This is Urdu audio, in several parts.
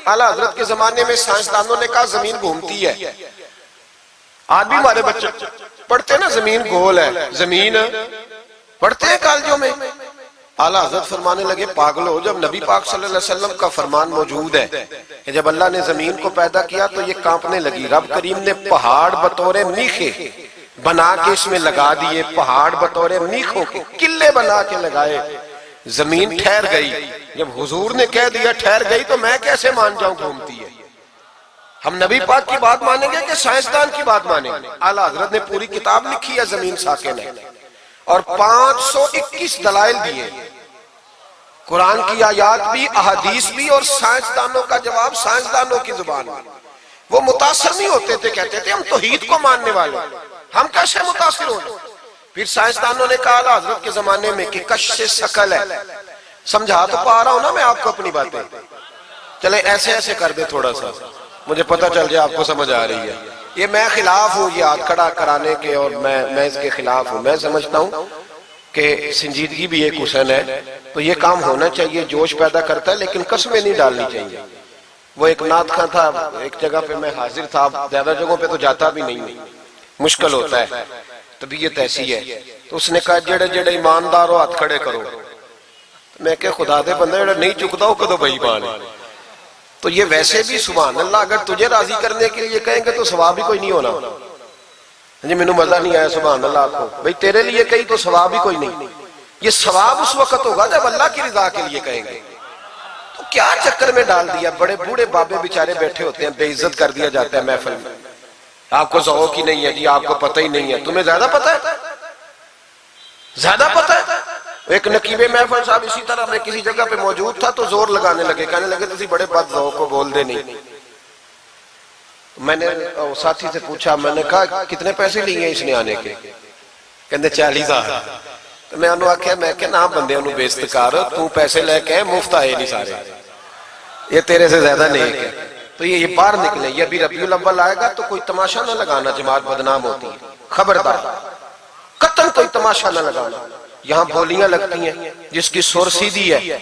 اعلیٰ حضرت کے زمانے میں سائنسدانوں نے کہا زمین گھومتی ہے. آج بھی ہمارے بچے پڑھتے ہیں نا زمین گول ہے, زمین پڑھتے ہیں کالجوں میں. اعلیٰ حضرت فرمانے لگے پاگلو, جب نبی پاک صلی اللہ علیہ وسلم کا فرمان موجود ہے کہ جب اللہ نے زمین کو پیدا کیا تو یہ کانپنے لگی, رب کریم نے پہاڑ بطور میخے بنا کے اس میں لگا دیے, پہاڑ بطور میخوں کے قلعے بنا کے لگائے, زمین ٹھہر گئی. جب حضور نے کہہ دیا ٹھہر گئی تو میں کیسے مان جاؤں گھومتی ہے؟ ہم نبی پاک کی بات مانیں گے کہ سائنسدان کی بات مانیں گے؟ اعلیٰ حضرت نے پوری کتاب لکھی ہے زمین ساکن ہے, اور 521 دلائل دیے, قرآن کی آیات بھی, احادیث بھی, اور سائنسدانوں کا جواب سائنسدانوں کی زبان میں. وہ متاثر نہیں ہوتے تھے, کہتے تھے ہم توحید کو ماننے والے, ہم کیسے متاثر ہوں؟ پھر سائنسدانوں نے کہا اعلیٰ حضرت کے زمانے میں کہ کش سے ثقل ہے. سمجھا تو پا رہا ہوں نا میں آپ کو اپنی باتیں, چلے ایسے ایسے کر دے تھوڑا سا, مجھے پتہ چل جائے آپ کو سمجھ آ رہی ہے. یہ میں خلاف ہوں یہ ہاتھ کھڑا کرانے کے, اور میں اس کے خلاف ہوں. میں سمجھتا ہوں کہ سنجیدگی بھی ایک حسن ہے, تو یہ کام ہونا چاہیے, جوش پیدا کرتا ہے, لیکن قسمیں نہیں ڈالنی چاہیے. وہ ایک نعت خواں تھا, ایک جگہ پہ میں حاضر تھا, زیادہ جگہوں پہ تو جاتا بھی نہیں, مشکل ہوتا ہے, طبیعت ایسی ہے. تو اس نے کہا جڑے جڑے ایماندار ہو ہاتھ کھڑے کرو. میں کہ خدا دے بندہ جڑا نہیں چکتا ہو کدو بھائی مان ہے. تو یہ ویسے بھی سبحان اللہ اگر تجھے راضی کرنے کے لیے کہیں گے تو ثواب بھی کوئی نہیں ہونا. جی میں نے مزہ نہیں آیا سبحان اللہ آپ کو, بھئی تیرے لیے کہیں تو ثواب بھی کوئی نہیں. یہ ثواب اس وقت ہوگا جب اللہ کی رضا کے لیے کہیں گے. تو کیا چکر میں ڈال دیا, بڑے بوڑھے بابے بیچارے بیٹھے ہوتے ہیں, بے عزت کر دیا جاتا ہے محفل میں. آپ کو ذوق ہی نہیں ہے جی, آپ کو پتہ ہی نہیں ہے. تمہیں زیادہ پتہ ہے, زیادہ پتہ ہے. ایک نقیب محفل صاحب اسی طرح میں کسی جگہ پہ موجود تھا تو زور لگانے لگے, کہنے لگے تسی بڑے بد ذوق کو بول دے نہیں. میں نے ساتھی سے پوچھا, میں نے کہا کتنے پیسے لیے اس نے آنے کے؟ کہنے 40,000. تو میں انہوں آکھیا میں کہ نہ بندے انہوں بیست کر, تو پیسے لے کے مفت آئے نہیں سارے, یہ تیرے سے زیادہ نہیں ہے. تو یہ باہر نکلے, یہ ابھی ربیع الاول آئے گا تو کوئی تماشا نہ لگانا, جماعت بدنام ہوتی ہے, خبردار, قطعاً کوئی تماشا نہ لگانا. یہاں بولیاں لگتی ہیں, جس کی سر سیدھی ہے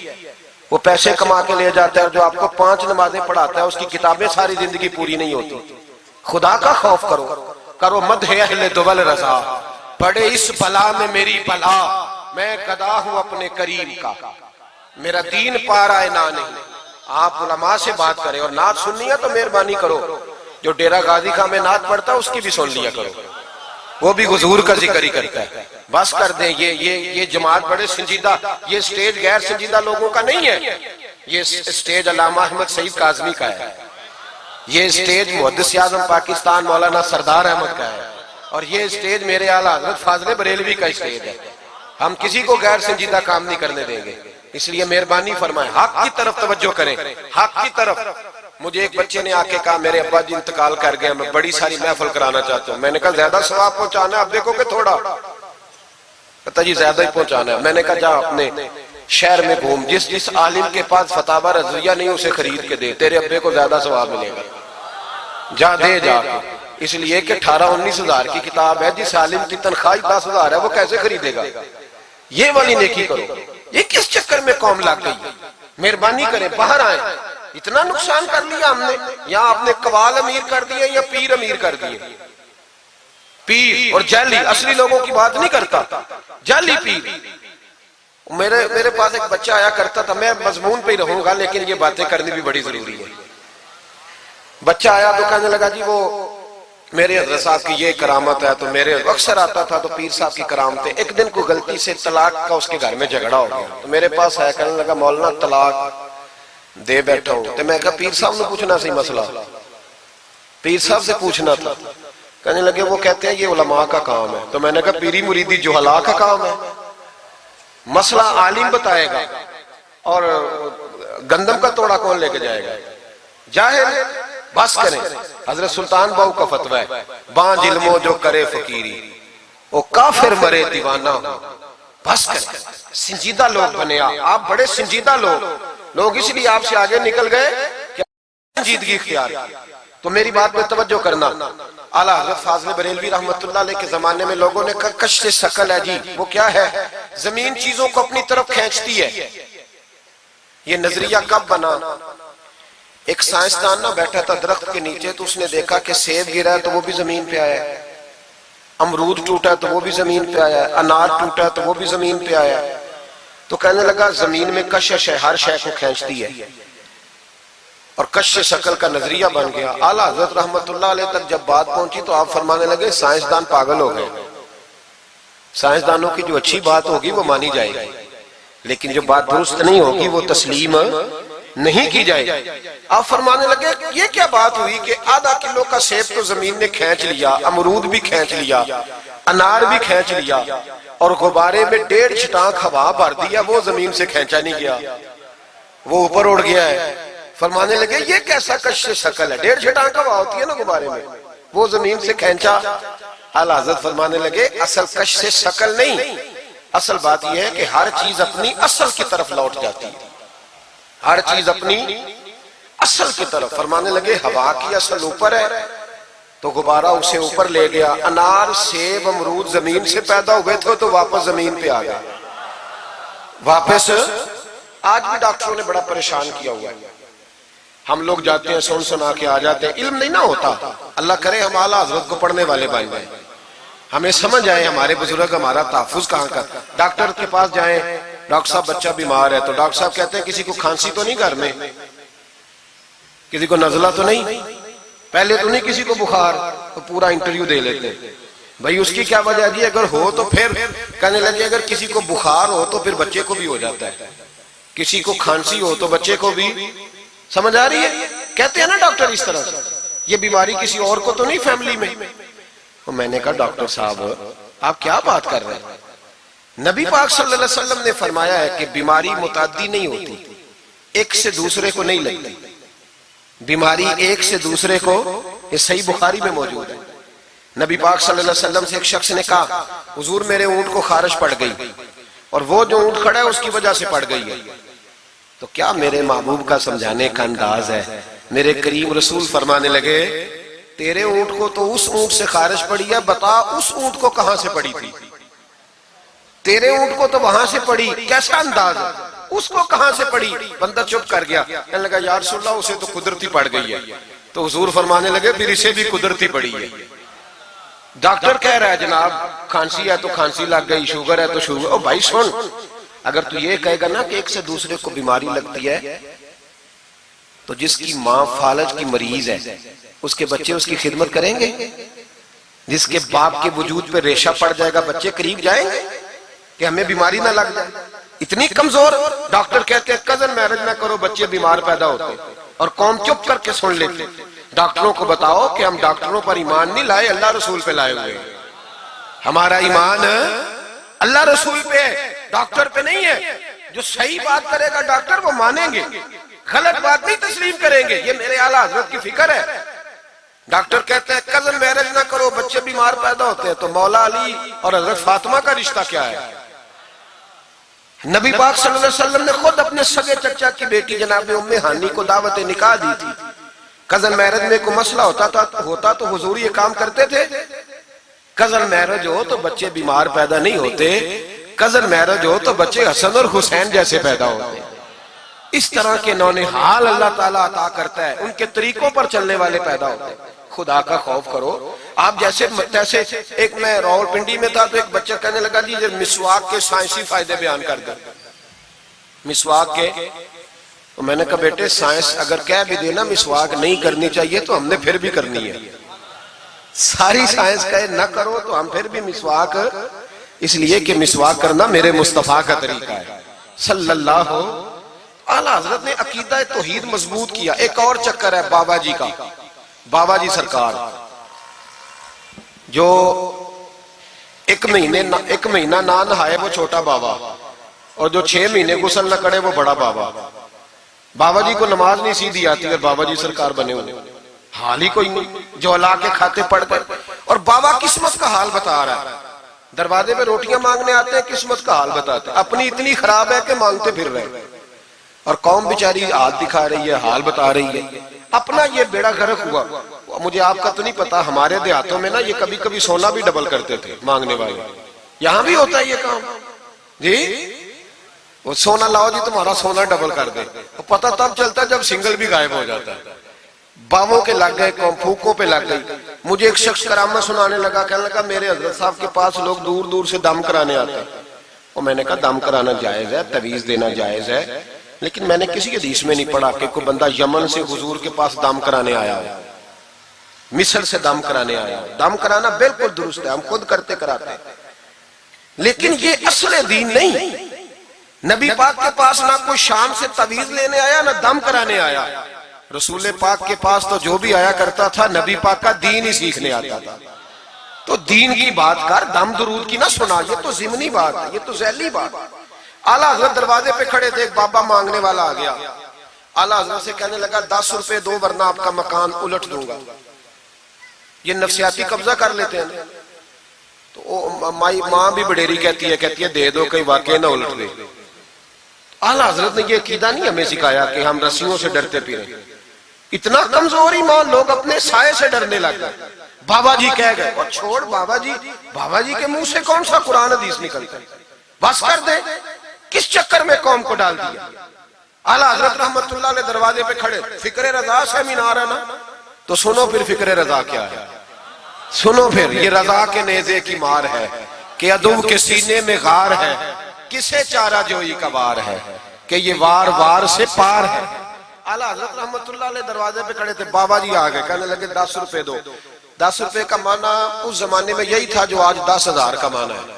وہ پیسے کما کے لے جاتا ہے, اور جو آپ کو 5 نمازیں پڑھاتا ہے اس کی کتابیں ساری زندگی پوری نہیں ہوتی. خدا کا خوف کرو, کرو مدح اہل دول رضا, پڑے اس بلا میں میری بلا, میں گدا ہوں اپنے کریم کا, میرا دین پارا ہے نہ نہیں. آپ علماء سے بات کریں, اور نعت سننی ہے تو مہربانی کرو, جو ڈیرہ غازی خان میں نعت پڑھتا ہے اس کی بھی سن لیا کرو, وہ بھی حضور کا ذکر ہی کرتا ہے. بس کر دیں, یہ جماعت بڑے سنجیدہ, یہ سٹیج غیر سنجیدہ لوگوں کا نہیں ہے, یہ سٹیج علامہ احمد سعید کاظمی کا ہے, یہ سٹیج محدث اعظم پاکستان مولانا سردار احمد کا ہے, اور یہ سٹیج میرے اعلیٰ حضرت فاضل بریلوی کا سٹیج ہے. ہم کسی کو غیر سنجیدہ کام نہیں کرنے دیں گے, اس لیے مہربانی فرمائیں, حق کی طرف توجہ کریں, حق کی طرف. مجھے ایک بچے نے آ کے کہا میرے ابا جی انتقال کر گئے, میں بڑی ساری محفل کرانا چاہتا ہوں. میں نے کہا زیادہ ثواب پہنچانا ہے, اب دیکھو کہ تھوڑا, پتہ جی زیادہ ہی پہنچانا ہے. میں نے کہا جا اپنے شہر میں گھوم, جس عالم کے پاس فتاوی رضویہ نہیں اسے خرید کے دے, تیرے ابے کو زیادہ ثواب ملے گا, جا دے جا کے. اس لیے کہ 18-19 ہزار کی کتاب ہے, جس عالم کی تنخواہ 10,000 ہے وہ کیسے خریدے گا؟ یہ والی نیکی کرو. یہ کس چکر میں قوم لگ گئی؟ مہربانی کریں, باہر آئیں. اتنا نقصان کر لیا ہم نے, یہاں آپ نے قوال امیر کر دیے یا پیر امیر کر دیے. پیر اور جعلی, اصلی لوگوں کی بات نہیں کرتا, جعلی پیر. میرے پاس ایک بچہ آیا کرتا تھا, میں مضمون پہ ہی رہوں گا لیکن یہ باتیں کرنی بھی بڑی ضروری ہے. بچہ آیا تو کہنے لگا جی وہ میرے حضرت صاحب کی یہ کرامت ہے, تو میرے اکثر آتا تھا تو پیر صاحب کی کرامتیں. ایک دن کو غلطی سے طلاق کا اس کے گھر میں جھگڑا ہو گیا, تو میرے پاس آیا, کہنے لگا مولانا طلاق دے بیٹھا ہوں. تو میں کہا پیر صاحب نے پوچھنا سی مسئلہ, پیر صاحب سے پوچھنا تھا. کہنے لگے وہ کہتے ہیں یہ علماء کا کام ہے. تو میں نے کہا پیری مریدی جہلا کا کام ہے, مسئلہ عالم بتائے گا, اور گندم کا توڑا کون لے کے جائے گا؟ جاہل. بس کریں, حضرت سلطان باؤ کا فتویٰ ہے, بانج علمو جو کرے فقیری وہ کافر مرے دیوانہ ہو. بس کریں, سنجیدہ لوگ بنے آپ, بڑے سنجیدہ لوگ اس لیے آپ سے آگے نکل گئے کہ سنجیدگی اختیار کی. تو میری بات میں توجہ کرنا. اعلیٰ حضرت فاضل بریلوی رحمت اللہ علیہ کے زمانے میں لوگوں نے کہا کش سے ثقل ہے جی, وہ کیا ہے؟ زمین چیزوں کو اپنی طرف کھینچتی ہے. یہ نظریہ کب بنا؟ ایک سائنسدان نہ بیٹھا تھا درخت کے نیچے، تو اس نے دیکھا کہ سیب گرا ہے تو وہ بھی زمین پہ آیا ہے، امرود ٹوٹا تو وہ بھی زمین پہ آیا ہے، انار ٹوٹا تو وہ بھی زمین پہ آیا ہے۔ تو کہنے لگا زمین میں کشش ہے، ہر شے کو کھینچتی ہے، اور کش شکل کا نظریہ بن گیا۔ اعلیٰ حضرت رحمت اللہ علیہ تک جب بات پہنچی تو آپ فرمانے لگے سائنسدان پاگل ہو گئے، سائنسدانوں کی جو اچھی بات ہوگی وہ مانی جائے گی، لیکن جو بات درست نہیں ہوگی وہ تسلیم نہیں کی جائے گی۔ آپ فرمانے لگے یہ کیا بات ہوئی کہ آدھا کلو کا سیب تو زمین نے کھینچ لیا، امرود بھی کھینچ لیا، انار بھی کھینچ لیا، اور غبارے میں 1.5 چھٹانک ہوا بھر دیا، وہ زمین سے کھینچا نہیں گیا، وہ اوپر اڑ گیا ہے۔ فرمانے لگے یہ کیسا کش شکل ہے، 1.5 چھٹانک ہوا ہوتی ہے نا غبارے میں، وہ زمین سے کھینچا۔ اعلیٰ حضرت فرمانے لگے اصل کش سے شکل نہیں، اصل بات یہ ہے کہ ہر چیز اپنی اصل کی طرف لوٹ جاتی ہے، ہر چیز اپنی اصل کی طرف۔ فرمانے لگے ہوا کی اصل اوپر ہے تو غبارہ اسے اوپر لے گیا، انار سیب امرود زمین سے پیدا ہوئے تھے تو واپس زمین پہ آ گئے، واپس۔ آج بھی ڈاکٹروں نے بڑا پریشان کیا ہوا ہے، ہم لوگ جاتے ہیں سن سنا کے آ جاتے ہیں، علم نہیں نہ ہوتا۔ اللہ کرے ہم اعلیٰ حضرت کو پڑھنے والے بن جائیں، ہمیں سمجھ آئے ہمارے بزرگ ہمارا تحفظ کہاں کا۔ ڈاکٹر کے پاس جائیں، ڈاکٹر صاحب بچہ بیمار ہے تو ڈاکٹر صاحب کہتے ہیں کسی کو کھانسی تو نہیں گھر میں، کسی کو نزلہ تو نہیں، پہلے تو نہیں کسی کو بخار، تو پورا انٹرویو دے لیتے ہیں بھائی اس کی کیا وجہ دی، اگر ہو تو پھر کہنے لگے اگر کسی کو بخار ہو تو پھر بچے کو بھی ہو جاتا ہے، کسی کو کھانسی ہو تو بچے کو بھی۔ سمجھ آ رہی ہے؟ کہتے ہیں نا ڈاکٹر اس طرح سے، یہ بیماری کسی اور کو تو نہیں فیملی میں۔ تو میں نے کہا ڈاکٹر صاحب آپ کیا بات کر رہے ہیں، نبی پاک صلی اللہ علیہ وسلم نے فرمایا ہے کہ بیماری متعدی نہیں ہوتی، ایک سے دوسرے کو نہیں لگتی، بیماری ایک سے دوسرے کو، یہ صحیح بخاری میں موجود ہے۔ نبی پاک صلی اللہ علیہ وسلم سے ایک شخص نے کہا حضور میرے اونٹ کو خارش پڑ گئی، اور وہ جو اونٹ کھڑا ہے اس کی وجہ سے پڑ گئی ہے۔ تو کیا میرے محبوب کا سمجھانے کا انداز ہے، میرے کریم رسول فرمانے لگے تیرے اونٹ کو تو اس اونٹ سے خارش پڑی ہے، بتا اس اونٹ کو کہاں سے پڑی تھی، تیرے اونٹ کو تو وہاں سے پڑی، کیسا انداز ہے، اس کو کہاں سے پڑی۔ بندہ چپ کر گیا، کہنے لگا یا رسول اللہ اسے تو قدرتی پڑ گئی ہے۔ تو حضور فرمانے لگے پھر اسے بھی قدرتی پڑی ہے۔ ڈاکٹر کہہ رہا ہے جناب کھانسی ہے تو کھانسی لگ گئی، شوگر ہے تو شوگر۔ او بھائی سن، اگر تو یہ کہے گا نا کہ ایک سے دوسرے کو بیماری لگتی ہے، تو جس کی ماں فالج کی مریض ہے اس کے بچے اس کی خدمت کریں گے؟ جس کے باپ کے وجود پہ ریشہ پڑ جائے گا بچے قریب جائیں گے کہ ہمیں بیماری نہ لگ جائے؟ اتنی کمزور۔ ڈاکٹر کہتے ہیں کزن میرج نہ کرو بچے بیمار پیدا ہوتے، اور قوم چپ کر کے سن لیتے۔ ڈاکٹروں کو بتاؤ کہ ہم ڈاکٹروں پر ایمان نہیں لائے، اللہ رسول پہ لائے ہوئے، ہمارا ایمان اللہ رسول پہ، ڈاکٹر پہ نہیں ہے۔ جو صحیح بات کرے گا ڈاکٹر وہ مانیں گے، غلط بات نہیں تسلیم کریں گے، یہ میرے اعلیٰ حضرت کی فکر ہے۔ ڈاکٹر کہتے ہیں کزن میرج نہ کرو بچے بیمار پیدا ہوتے ہیں، تو مولا علی اور حضرت فاطمہ کا رشتہ کیا ہے؟ نبی پاک صلی اللہ علیہ وسلم نے خود اپنے سگے چچا کی بیٹی جناب ام ہانی کو دعوت نکاح دی تھی۔ کزن میرج میں کوئی مسئلہ ہوتا تو حضور یہ کام کرتے تھے؟ کزن میرج ہو تو بچے بیمار پیدا نہیں ہوتے، کزن میرج ہو تو بچے حسن اور حسین جیسے پیدا ہوتے۔ اس طرح کے نونہال اللہ تعالیٰ عطا کرتا ہے، ان کے طریقوں پر چلنے والے پیدا ہوتے ہیں۔ خدا کا خوف کرو۔ آپ جیسے ایک میں راول پنڈی میں تھا تو ایک بچہ کہنے لگا جی مسواک کے سائنسی فائدے بیان کر دیں، مسواک کے۔ تو میں نے کہا بیٹے سائنس اگر کہہ بھی دینا مسواک نہیں کرنی چاہیے تو ہم نے پھر بھی کرنی ہے، ساری سائنس کہے نہ کرو تو ہم پھر بھی مسواک، اس لیے کہ مسواک کرنا میرے مصطفیٰ کا طریقہ ہے صلی اللہ۔ اعلیٰ حضرت نے عقیدہ توحید مضبوط کیا۔ ایک اور چکر ہے بابا جی کا، بابا جی سرکار جو ایک مہینہ نہ نہائے وہ چھوٹا بابا، اور جو 6 مہینے غسل نہ کرے وہ بڑا بابا۔ بابا جی کو نماز نہیں سیدھی آتی اور بابا جی سرکار بنے ہوئے، حال ہی کوئی نہیں، جو اللہ کے کھاتے پڑ گئے۔ اور بابا قسمت کا حال بتا رہا ہے، دروازے میں روٹیاں مانگنے آتے ہیں، قسمت کا حال بتاتے ہیں، اپنی اتنی خراب ہے کہ مانگتے پھر رہے، اور قوم بیچاری ہاتھ دکھا رہی ہے، حال بتا رہی ہے، اپنا یہ بیڑا غرق ہوا۔ مجھے آپ کا تو نہیں پتا، ہمارے دیہاتوں میں نا یہ کبھی کبھی سونا بھی ڈبل کرتے تھے مانگنے والے، یہاں بھی ہوتا ہے یہ کام جی۔ وہ سونا لاؤ جی تمہارا سونا ڈبل کر دے. پتہ تب چلتا جب سنگل بھی غائب ہو جاتا ہے. باووں کے لگ گئے, پھوکوں پہ لگ گئی. مجھے ایک شخص کرامت سنانے لگا, کہنے لگا میرے حضرت صاحب کے پاس لوگ دور دور سے دم کرانے آتے ہیں. اور میں نے کہا دم کرانا جائز ہے, تویز دینا جائز ہے, لیکن میں نے کسی حدیث میں نہیں پڑھا کہ کوئی بندہ یمن سے حضور کے پاس دم کرانے آیا ہو, مصر سے دم کرانے آیا ہو. دم کرانا بالکل درست ہے, ہم خود کرتے کراتے ہیں, لیکن یہ اصل دین نہیں. نبی پاک کے پاس نہ کوئی شام سے تویز لینے آیا نہ دم کرانے آیا. رسول پاک کے پاس تو جو بھی آیا کرتا تھا نبی پاک کا دین ہی سیکھنے آتا تھا. تو دین کی بات کر, دم درود کی نہ سنا, یہ تو ضمنی بات ہے, یہ تو ذیلی بات ہے. اعلیٰ حضرت دروازے پہ کھڑے تھے, ایک بابا مانگنے والا آ گیا. اعلیٰ حضرت سے کہنے لگا 10 روپے دو ورنہ آپ کا مکان الٹ دوں گا. یہ نفسیاتی قبضہ کر لیتے ہیں. تو ماں بھی بڑیری کہتی ہے دے دو کہیں واقعی نہ الٹ دے. اعلیٰ حضرت نے یہ عقیدہ نہیں ہمیں سکھایا کہ ہم رسیوں سے ڈرتے پھریں. اتنا کمزور ایمان, لوگ اپنے سائے سے ڈرنے لگ گئے. بابا جی کہہ گئے, اور چھوڑ بابا جی کے منہ سے کون سا قرآن حدیث نکلتا ہے, بس کر دے. کس چکر میں قوم کو ڈال دیا. اعلیٰ حضرت رحمت اللہ علیہ دروازے پہ کھڑے, فکر رضا سے مینار ہے نا, تو سنو پھر فکر رضا کیا ہے. سنو پھر, یہ رضا کے نیزے کی مار ہے کہ عدو کے سینے میں غار ہے, کسے چارہ جوئی کا وار ہے کہ یہ وار وار سے پار ہے. اعلیٰ حضرت رحمت اللہ علیہ دروازے پہ کھڑے تھے, بابا جی آ گئے, کہنے لگے 10 روپے دو. 10 روپے کا معنی اس زمانے میں یہی تھا جو آج 10,000 کا معنی ہے.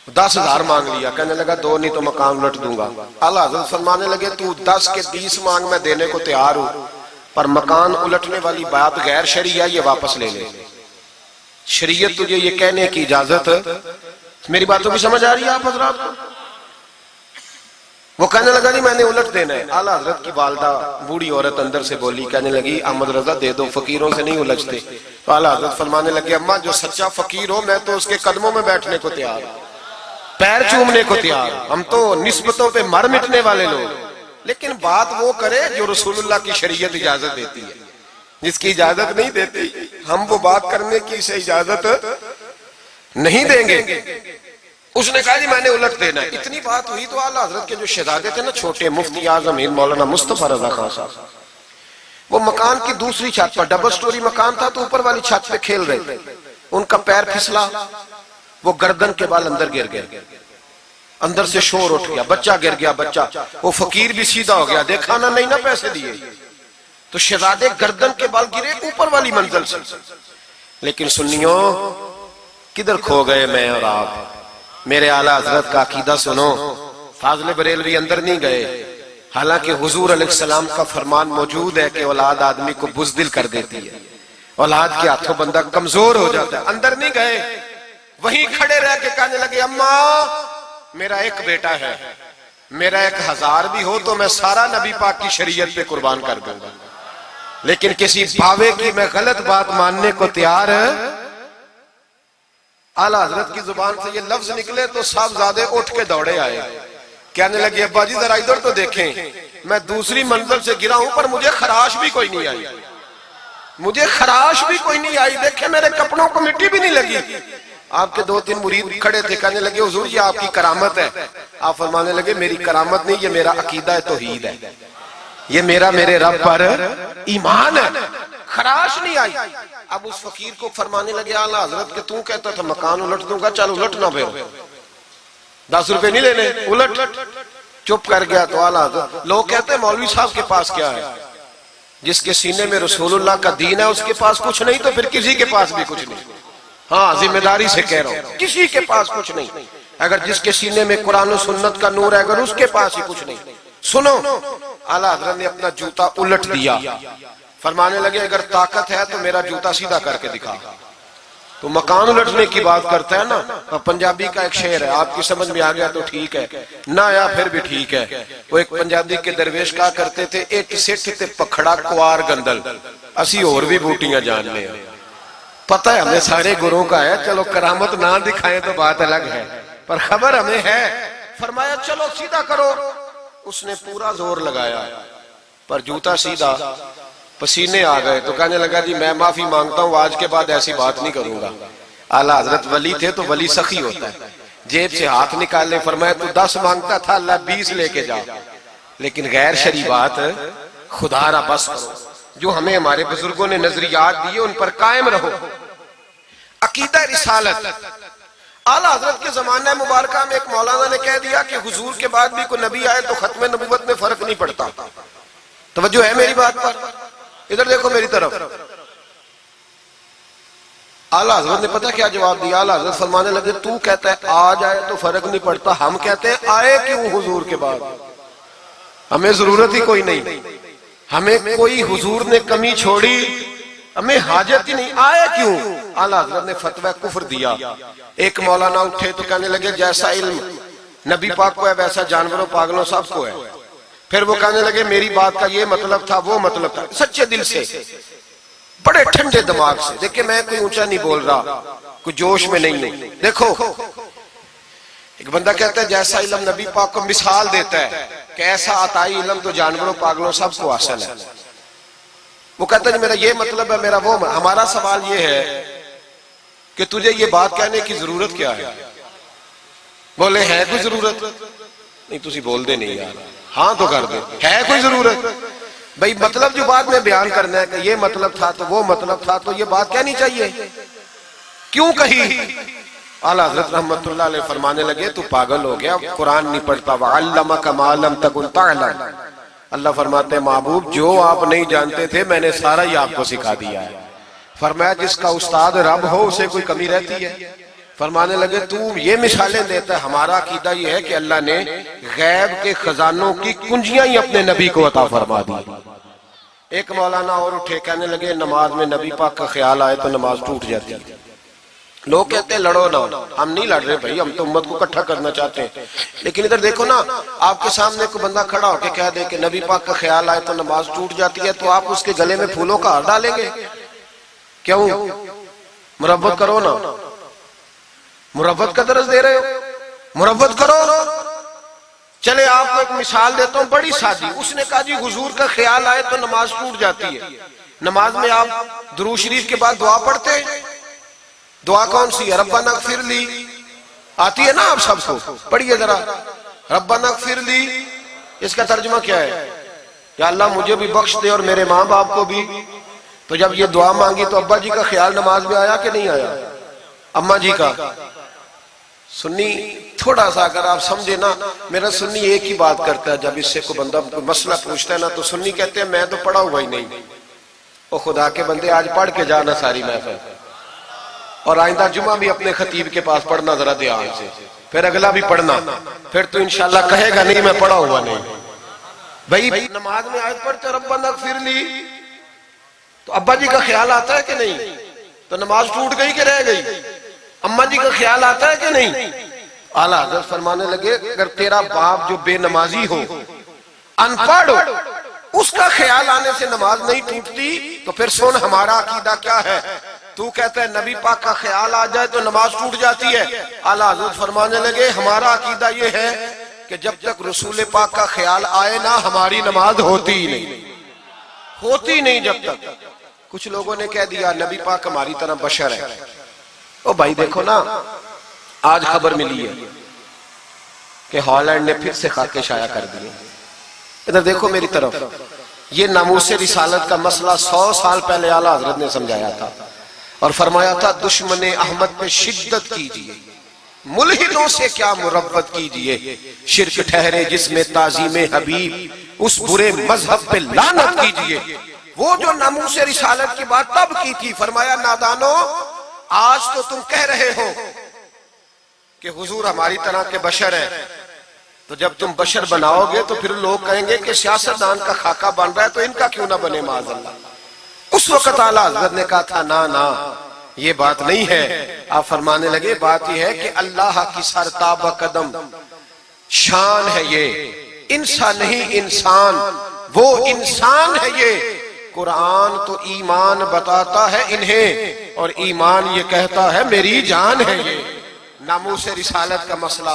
10,000 مانگ لیا, کہنے لگا 2 نہیں تو مکان الٹ دوں گا. اعلیٰ حضرت فرمانے لگے تو 10 کے 20 مانگ, میں دینے کو تیار ہوں, پر مکان الٹنے والی بات غیر شرعی ہے, یہ واپس لے لے. شریعت تجھے یہ کہنے کی اجازت, میری باتوں کی سمجھ آ رہی ہے آپ حضرات کو؟ وہ کہنے لگا نہیں میں نے الٹ دینا ہے. اعلیٰ حضرت کی والدہ بوڑھی عورت اندر سے بولی, کہنے لگی احمد رضا دے دو, فقیروں سے نہیں الجھتے. تو اعلیٰ حضرت فرمانے لگے اماں جو سچا فقیر ہو میں تو اس کے قدموں میں بیٹھنے کو تیار, پیر چومنے کو تیار. ہم تو نسبتوں پہ مر مٹنے والے لوگ, لیکن بات وہ کرے جو رسول اللہ کی شریعت اجازت دیتی ہے. جس کی اجازت نہیں دیتی ہم وہ بات کرنے کی اسے اجازت نہیں دیں گے. اس نے کہا جی میں نے الٹ دینا ہے. اتنی بات ہوئی تو اعلیٰ حضرت کے جو شہزادے تھے نا چھوٹے, مفتی اعظم ہند مولانا مصطفیٰ رضا خان صاحب, وہ مکان کی دوسری چھت پر, ڈبل سٹوری مکان تھا تو اوپر والی چھت پہ کھیل رہے تھے. ان کا پیر پھسلا, وہ گردن کے بال اندر گر گئے, اندر سے شور اٹھ گیا, بچہ گر گیا. بچہ وہ فقیر بھی سیدھا ہو گیا, دیکھا نہ نہیں نہ پیسے دیے, تو شہزادے گردن کے بال گرے اوپر والی منزل سے. لیکن سنیوں کدھر کھو گئے میں اور آپ. میرے اعلیٰ حضرت کا عقیدہ سنو, فاضل بریلوی اندر نہیں گئے, حالانکہ حضور علیہ السلام کا فرمان موجود ہے کہ اولاد آدمی کو بزدل کر دیتی ہے, اولاد کے ہاتھوں بندہ کمزور ہو جاتا ہے. اندر نہیں گئے, وہیں کھڑے رہ کے کہنے لگے اماں میرا ایک بیٹا ہے, میرا 1000 بھی ہو تو میں سارا نبی پاک کی شریعت پہ قربان کر دوں گا, لیکن کسی باوے کی میں غلط بات ماننے کو تیار ہے. اعلیٰ حضرت کی زبان سے یہ لفظ نکلے تو صاحبزادے اٹھ کے دوڑے آئے, کہنے لگے ابا جی ذرا ادھر تو دیکھیں, میں دوسری منزل سے گرا ہوں پر مجھے خراش بھی کوئی نہیں آئی, مجھے خراش بھی کوئی نہیں آئی, دیکھیں میرے کپڑوں کو مٹی بھی نہیں لگی. آپ کے 2-3 مرید کھڑے تھے, کہنے لگے حضور یہ آپ کی کرامت ہے. آپ فرمانے لگے میری کرامت نہیں, یہ میرا عقیدہ توحید ہے, یہ میرے رب پر ایمان ہے, خراش نہیں آئی. اب اس فقیر کو فرمانے لگے اعلیٰ حضرت کہ تو کہتا تھا مکان الٹ دوں گا, چل الٹ نہ پھر, 10 روپے نہیں لینے, الٹ. چپ کر گیا. تو اعلیٰ حضرت, لوگ کہتے ہیں مولوی صاحب کے پاس کیا ہے, جس کے سینے میں رسول اللہ کا دین ہے اس کے پاس کچھ نہیں تو پھر کسی کے پاس بھی کچھ نہیں. ہاں ذمہ داری سے کہہ رہا ہوں, کسی کے پاس کچھ نہیں. اگر جس کے سینے میں قرآن و سنت کا نور ہے اگر اس کے پاس ہی کچھ نہیں. سنو, اعلیٰ حضرت نے اپنا جوتا الٹ دیا, فرمانے لگے اگر طاقت ہے تو میرا جوتا سیدھا کر کے دکھا. تو مکان الٹنے کی بات کرتا ہے نا, پنجابی کا ایک شعر ہے, آپ کی سمجھ میں آ گیا تو ٹھیک ہے, نہ آیا پھر بھی ٹھیک ہے. وہ ایک پنجابی کے درویش کہا کرتے تھے, ایک سٹھ تے پکھڑا کوار گندل, اسی اور بھی بوٹیاں جان لیں. پتہ ہے ہمیں سارے گروہوں کا ہے, چلو کرامت نہ دکھائیں تو بات الگ ہے, پر خبر ہمیں ہے. فرمایا چلو سیدھا کرو. اس نے پورا زور لگایا پر جوتا سیدھا, پسینے آ گئے. تو کہنے لگا جی میں معافی مانگتا ہوں, آج کے بعد ایسی بات نہیں کروں گا. اعلیٰ حضرت ولی تھے تو ولی سخی ہوتا ہے, جیب سے ہاتھ نکالے، فرمایا تو 10 مانگتا تھا، اللہ 20 لے کے جا، لیکن غیر شرعی بات خدا را بس کرو۔ جو ہمیں ہمارے بزرگوں نے نظریات دیے ان پر قائم رہو۔ عقیدہ رسالت، اعلیٰ حضرت کے زمانہ مبارکہ میں ایک مولانا نے کہہ دیا کہ حضور کے بعد بھی کوئی نبی آئے تو ختم نبوت میں فرق نہیں پڑتا۔ توجہ ہے میری بات پر؟ ادھر دیکھو میری طرف۔ اعلیٰ حضرت نے پتہ کیا جواب دیا؟ اعلیٰ حضرت فرمانے لگے تو کہتا ہے آ جائے تو فرق نہیں پڑتا، ہم کہتے ہیں آئے کیوں حضور کے بعد؟ ہمیں ضرورت ہی کوئی نہیں، ہمیں کوئی حضور نے کمی چھوڑی، ہمیں حاجت ہی نہیں، آئے کیوں؟ اعلیٰ حضرت نے فتویٰ کفر دیا۔ ایک مولانا اٹھے تو کہنے لگے جیسا علم نبی پاک کو ہے ویسا جانوروں پاگلوں سب کو ہے۔ پھر وہ کہنے لگے میری بات کا یہ مطلب تھا وہ مطلب تھا، سچے دل سے، بڑے ٹھنڈے دماغ سے۔ دیکھیں میں کوئی اونچا نہیں بول رہا، کوئی جوش میں نہیں۔ دیکھو ایک بندہ کہتا ہے جیسا علم نبی پاک کو مثال دیتا ہے کہ ایسا عطائی علم تو جانوروں پاگلوں سب کو حاصل ہے۔ وہ کہتا ہے میرا یہ مطلب ہے، میرا وہ۔ ہمارا سوال یہ ہے کہ تجھے یہ بات کہنے کی ضرورت کیا ہے؟ بولے ہے کوئی ضرورت؟ نہیں تسی بول دے نہیں یار، ہاں تو کر دے، ہے کوئی ضرورت؟ بھئی مطلب جو بات میں بیان کرنا ہے کہ یہ مطلب تھا تو وہ مطلب تھا تو یہ بات کہنی چاہیے، کیوں کہی؟ اعلیٰ حضرت رحمت اللہ علیہ فرمانے لگے تو پاگل ہو گیا، قرآن نہیں پڑھتا۔ وَعَلَّمَكَ مَا لَمْ تَكُنْ تَعْلَمْ۔ اللہ فرماتے ہیں محبوب جو آپ نہیں جانتے تھے میں نے سارا ہی آپ کو سکھا دیا ہے۔ فرمایا جس کا استاد رب ہو اسے کوئی کمی رہتی ہے؟ فرمانے لگے تو یہ مثالیں دیتا ہے، ہمارا عقیدہ یہ ہے کہ اللہ نے غیب کے خزانوں کی کنجیاں ہی اپنے نبی کو عطا فرما دی۔ ایک مولانا اور اٹھے کہنے لگے نماز میں نبی پاک کا خیال آئے تو نماز ٹوٹ جاتی ہے۔ لوگ کہتے ہیں لڑو نہ، ہم نہیں لڑ رہے بھائی، ہم تو امت کو اکٹھا کرنا چاہتے ہیں۔ لیکن ادھر دیکھو نا، آپ کے سامنے کوئی بندہ کھڑا ہو کے کہہ دے کہ نبی پاک کا خیال آئے تو نماز ٹوٹ جاتی ہے، تو آپ اس کے گلے میں پھولوں کا ہار ڈالیں گے؟ کیوں؟ مربت کرو نا، مربت کا درس دے رہے ہو، مربت کرو۔ چلے آپ کو ایک مثال دیتا ہوں بڑی سادی۔ اس نے کہا جی حضور کا خیال آئے تو نماز ٹوٹ جاتی ہے۔ نماز میں آپ درود شریف کے بعد دعا پڑھتے ہیں، دعا کون سی ہے؟ ربنا اغفر لی، آتی ہے نا آپ سب کو، پڑھیے ذرا ربنا اغفر لی۔ اس کا ترجمہ کیا ہے؟ یا اللہ مجھے بھی بخش دے اور میرے ماں باپ کو بھی۔ تو جب یہ دعا مانگی تو ابا جی کا خیال نماز میں آیا کہ نہیں آیا؟ اماں جی کا؟ سنی تھوڑا سا اگر آپ سمجھے نا، میرا سنی ایک ہی بات کرتا ہے، جب اس سے کوئی بندہ کوئی مسئلہ پوچھتا ہے نا تو سنی کہتے ہیں میں تو پڑھا ہوا ہی نہیں۔ او خدا کے بندے آج پڑھ کے جانا ساری محفل، اور آئندہ جمعہ بھی اپنے خطیب کے پاس پڑھنا ذرا دھیان سے، پھر اگلا بھی پڑھنا، پھر تو انشاءاللہ کہے گا نہیں میں پڑھا ہوا نہیں۔ بھئی نماز میں آیت پڑھتے ربنا اغفر لی تو ابا جی کا خیال آتا ہے کہ نہیں؟ تو نماز ٹوٹ گئی کہ رہ گئی؟ اماں جی کا خیال آتا ہے کہ نہیں؟ اعلیٰ حضرت فرمانے لگے اگر تیرا باپ جو بے نمازی ہو، ان پڑھ ہو، اس کا خیال آنے سے نماز نہیں ٹوٹتی، تو پھر سن ہمارا عقیدہ کیا ہے۔ تو کہتا ہے نبی پاک کا خیال آ جائے تو نماز ٹوٹ جاتی ہے۔ اعلیٰ حضرت فرمانے لگے ہمارا عقیدہ یہ ہے کہ جب تک رسول پاک کا خیال آئے نا ہماری نماز ہوتی ہی نہیں، ہوتی نہیں جب تک۔ کچھ لوگوں نے کہہ دیا نبی پاک ہماری طرح بشر ہے۔ او بھائی دیکھو نا، آج خبر ملی ہے کہ ہالینڈ نے پھر سے خاکے شائع کر دیے۔ ادھر دیکھو میری طرف، یہ ناموس رسالت کا مسئلہ 100 سال پہلے اعلیٰ حضرت نے سمجھایا تھا اور فرمایا تھا دشمن احمد پہ شدت کیجئے، ملحدوں سے کیا مربت کیجئے، شرک ٹھہرے جس میں تعظیم حبیب، اس برے مذہب پہ لعنت کیجئے۔ وہ جو ناموس رسالت کی بات تب کی تھی، فرمایا نادانو آج تو تم کہہ رہے ہو کہ حضور ہماری طرح کے بشر ہے، تو جب تم بشر بناؤ گے تو پھر لوگ کہیں گے کہ سیاستدان کا خاکہ بن رہا ہے تو ان کا کیوں نہ بنے معاذ اللہ۔ اس وقت اعلیٰ حضرت نے کہا تھا نا یہ بات نہیں ہے۔ آپ فرمانے لگے بات یہ ہے کہ اللہ کی سرتابہ قدم شان ہے، یہ انسان نہیں انسان، وہ انسان ہے۔ یہ قرآن تو ایمان بتاتا ہے انہیں اور ایمان یہ کہتا ہے میری جان ہے۔ یہ ناموس رسالت کا مسئلہ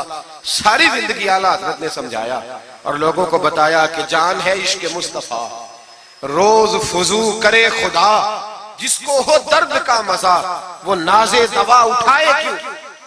ساری زندگی اعلیٰ حضرت نے سمجھایا اور لوگوں کو بتایا کہ جان ہے عشق مصطفیٰ، روز فضو کرے خدا، جس کو ہو درد کا مزہ وہ ناز دوا اٹھائے کیوں۔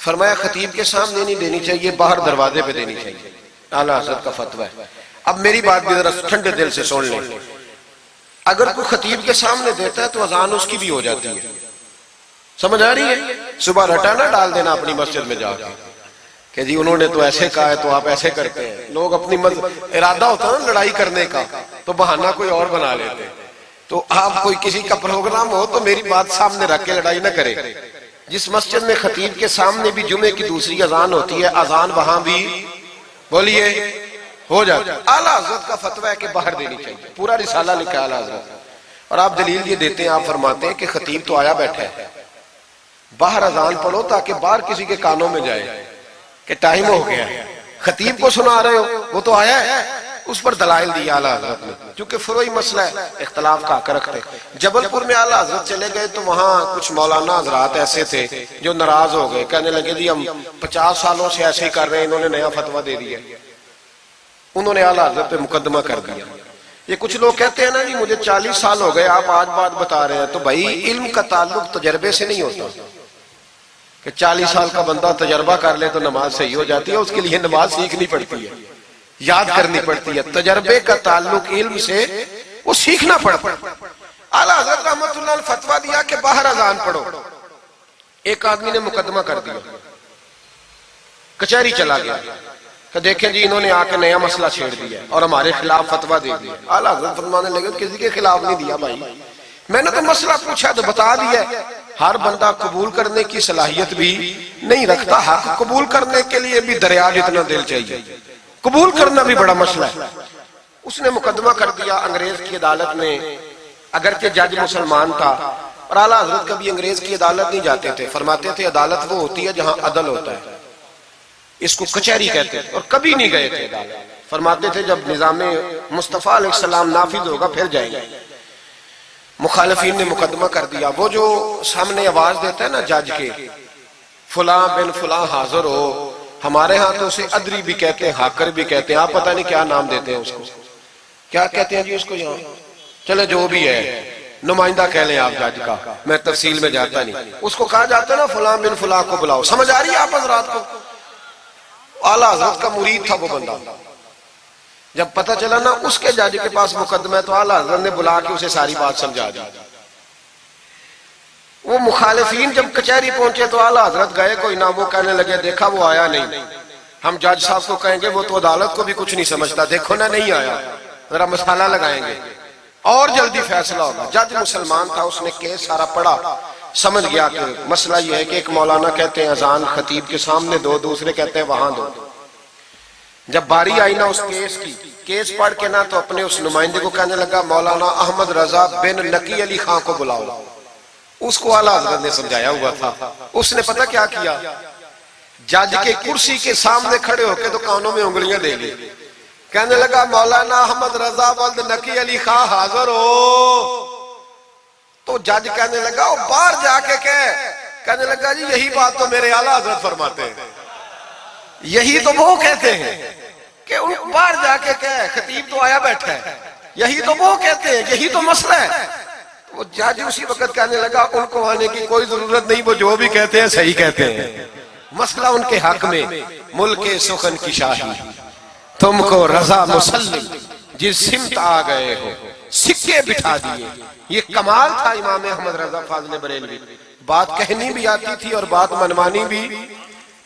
فرمایا خطیب کے سامنے نہیں دینی چاہیے، باہر دروازے پہ دینی چاہیے، اعلیٰ حضرت کا فتویٰ ہے۔ اب میری بات بھی ذرا ٹھنڈے دل سے سن لیں، اگر کوئی خطیب کے سامنے دیتا ہے تو اذان اس کی بھی ہو جاتی ہے، سمجھ آ رہی ہے؟ صبح رٹا نہ ڈال دینا اپنی مسجد میں جا کے کہ جی انہوں نے تو ایسے کہا ہے تو آپ ایسے کرتے ہیں۔ لوگ اپنی ارادہ ہوتا ہے نا لڑائی کرنے کا تو بہانہ کوئی اور بنا لیتے ہیں۔ تو آپ کوئی کسی کا پروگرام ہو تو میری بات سامنے رکھ کے لڑائی نہ کرے۔ جس مسجد میں خطیب کے سامنے بھی جمعے کی دوسری اذان ہوتی ہے، اذان وہاں بھی بولیے ہو جاتا ہے۔ اعلیٰ حضرت کا فتویٰ ہے کہ باہر دینی چاہیے، پورا رسالہ لکھا ہے اعلیٰ حضرت، اور آپ دلیل یہ دیتے ہیں، آپ فرماتے ہیں کہ خطیب تو آیا بیٹھا ہے، باہر اذان پڑھو تاکہ باہر کسی کے کانوں میں جائے کہ ٹائم ہو گیا ہے، خطیب کو سنا رہے ہو، وہ تو آیا ہے۔ اس پر دلائل دیا اعلیٰ حضرت نے، چونکہ فروعی مسئلہ ہے، اختلاف کا حق رکھتے۔ جبل پور میں اعلیٰ حضرت چلے گئے تو وہاں کچھ مولانا حضرات ایسے تھے جو ناراض ہو گئے، کہنے لگے جی ہم 50 سالوں سے ایسے ہی کر رہے ہیں، انہوں نے نیا فتویٰ دے دیا۔ انہوں نے اعلیٰ حضرت پہ مقدمہ کر دیا۔ یہ کچھ لوگ کہتے ہیں نا جی مجھے 40 سال ہو گئے، آپ آج بات بتا رہے ہیں، تو بھائی علم کا تعلق تجربے سے نہیں ہوتا کہ 40 سال کا بندہ تجربہ کر لے تو نماز صحیح ہو جاتی ہے، اس کے لیے نماز سیکھنی پڑتی ہے، یاد کرنی پڑتی ہے۔ تجربے کا تعلق علم سے، وہ سیکھنا پڑتا ہے۔ اعلیٰ حضرت رحمت اللہ نے فتویٰ دیا کہ باہر اذان پڑھو۔ ایک آدمی نے مقدمہ کر دیا، کچہری چلا گیا کہ دیکھیں جی انہوں نے آ کے نیا مسئلہ چھیڑ دیا اور ہمارے خلاف فتویٰ دے دیا۔ اعلیٰ حضرت فرمانے لگے کسی کے خلاف نہیں دیا بھائی، میں نے تو مسئلہ پوچھا تو بتا دیا۔ ہر بندہ قبول کرنے کی صلاحیت بھی نہیں رکھتا، حق قبول کرنے کے لیے بھی دریا جتنا دل چاہیے، قبول کرنا بھی بڑا مسئلہ ہے۔ اس نے مقدمہ کر دیا انگریز کی عدالت میں، اگرچہ جج مسلمان تھا، اور اعلیٰ حضرت کبھی انگریز کی عدالت نہیں جاتے تھے، فرماتے تھے عدالت وہ ہوتی ہے جہاں عدل ہوتا ہے، اس کو کچہری کہتے ہیں، اور کبھی نہیں گئے تھے عدالت۔ فرماتے تھے جب نظام مصطفیٰ علیہ السلام نافذ ہوگا پھر جائیں گے۔ مخالفین نے مقدمہ کر دیا، وہ جو سامنے آواز دیتا ہے نا جج کے، فلاں بن فلاں حاضر ہو، ہمارے ہاں تو اسے ادری بھی کہتے ہیں، ہاکر بھی کہتے ہیں، آپ پتہ نہیں کیا نام دیتے ہیں اس کو، کیا کہتے ہیں جی اس کو یہاں، چلے جو بھی ہے نمائندہ کہہ لیں آپ جج کا، میں تفصیل میں جاتا نہیں۔ اس کو کہا جاتا ہے نا فلاں بن فلاں کو بلاؤ، سمجھ آ رہی ہے آپ حضرات کو؟ اعلیٰ حضرت کا مرید تھا وہ بندہ، جب پتہ چلا نا اس کے جج کے پاس مقدمہ ہے تو اعلیٰ حضرت نے بلا کے اسے ساری بات سمجھا دی۔ وہ مخالفین جب کچہری پہنچے تو اعلیٰ حضرت گئے کوئی نہ، وہ کہنے لگے دیکھا وہ آیا نہیں، ہم جج صاحب کو کہیں گے وہ تو عدالت کو بھی کچھ نہیں سمجھتا، دیکھو نا نہیں آیا، ذرا مسئلہ لگائیں گے اور جلدی فیصلہ ہوگا۔ جج مسلمان تھا، اس نے کیس سارا پڑھا، سمجھ گیا کہ مسئلہ یہ ہے کہ ایک مولانا کہتے ہیں اذان خطیب کے سامنے دو، دوسرے کہتے ہیں وہاں دو۔ جب باری آئی نا اس کیس کی، کیس پڑھ کے نا تو اپنے اس نمائندے کو کہنے لگا مولانا احمد رضا بن نقی علی خان کو بلاؤ۔ اس کو اعلیٰ حضرت نے سمجھایا ہوا تھا، اس نے پتہ کیا کیا، جج کے کرسی کے سامنے کھڑے ہو کے تو کانوں میں انگلیاں دے لی، کہنے لگا مولانا احمد رضا بن نقی علی خان حاضر ہو۔ تو جج کہنے لگا وہ باہر جا کے کہنے لگا جی یہی بات تو میرے اعلیٰ حضرت فرماتے ہیں، یہی تو وہ کہتے ہیں کہ ان باہر جا کے خطیب تو آیا بیٹھا ہے، یہی تو وہ کہتے ہیں، یہی تو مسئلہ ہے۔ وہ جج اسی وقت کہنے لگا ان کو آنے کی کوئی ضرورت نہیں، وہ جو بھی کہتے ہیں صحیح کہتے ہیں، مسئلہ ان کے حق میں، ملک سخن کی شاہی تم کو رضا مسلم جس سمت آ گئے ہو سکے بٹھا دیے۔ یہ کمال تھا امام احمد رضا فاضل بریلوی، بات کہنی بھی آتی تھی اور بات منوانی بھی،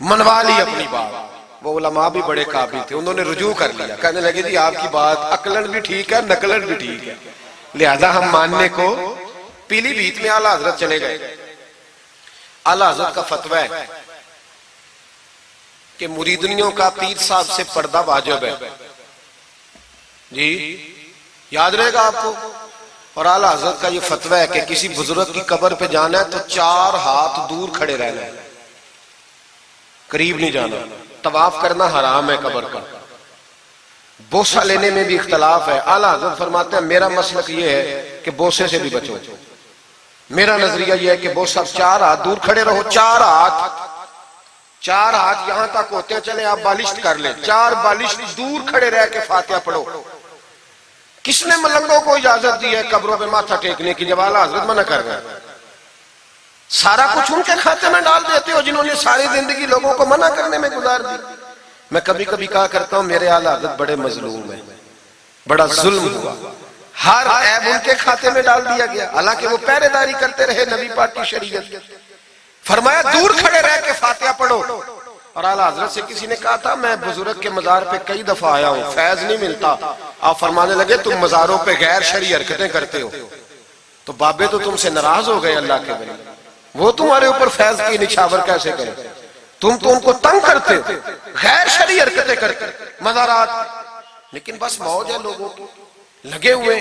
منوا لی اپنی بات۔ وہ علماء بھی بڑے قابل تھے، انہوں نے رجوع کر لیا، کہنے لگے جی آپ کی بات عقلن بھی ٹھیک ہے نقلن بھی ٹھیک ہے، لہذا ہم ماننے کو۔ پیلی بھیت میں اعلیٰ حضرت چلے گئے، اعلیٰ حضرت کا فتویٰ ہے کہ مریدنیوں کا پیر صاحب سے پردہ واجب ہے، جی یاد رہے گا آپ کو۔ اور اعلیٰ حضرت کا یہ فتویٰ ہے کہ کسی بزرگ کی قبر پہ جانا ہے تو 4 ہاتھ دور کھڑے رہنا ہے، قریب نہیں جانا، طواف کرنا حرام ہے قبر کا، بوسہ لینے میں بھی اختلاف ہے۔ اعلیٰ حضرت فرماتے ہیں میرا مسلک یہ ہے کہ بوسے سے بھی بچو، میرا نظریہ یہ ہے کہ بوسہ 4 ہاتھ دور کھڑے رہو، 4 ہاتھ یہاں تک ہوتے ہیں، چلیں آپ بالشت کر لیں، 4 بالشت دور کھڑے رہ کے فاتحہ پڑھو۔ کس نے ملنگوں کو اجازت دی ہے قبروں پہ ماتھا ٹیکنے کی جب اعلیٰ حضرت منع کر رہے ہیں؟ سارا کچھ ان کے کھاتے میں ڈال دیتے ہو جنہوں نے ساری زندگی لوگوں کو منع کرنے میں گزار دی. میں کبھی کبھی کہا کرتا ہوں میرے اعلیٰ حضرت بڑے مظلوم ہیں، بڑا ظلم ہوا، ہر عیب ان کے کھاتے میں ڈال دیا گیا، حالانکہ وہ پہرے داری کرتے رہے نبی پاک کی شریعت. فرمایا دور کھڑے رہ کے فاتحہ پڑھو. اور اعلیٰ حضرت سے کسی نے کہا تھا میں بزرگ کے مزار پہ کئی دفعہ آیا ہوں، فیض نہیں ملتا. آپ فرمانے لگے تم مزاروں پہ غیر شرعی حرکتیں کرتے ہو. تو بابے تو تم سے ناراض ہو گئے اللہ کے ولی، وہ تمہارے اوپر فیض کی نچھاور کیسے کریں؟ تم تو ان کو تنگ کرتے ہو، غیر شرعی حرکتیں کرتے مزارات. لیکن بس موج ہے لوگوں کی، لگے ہوئے.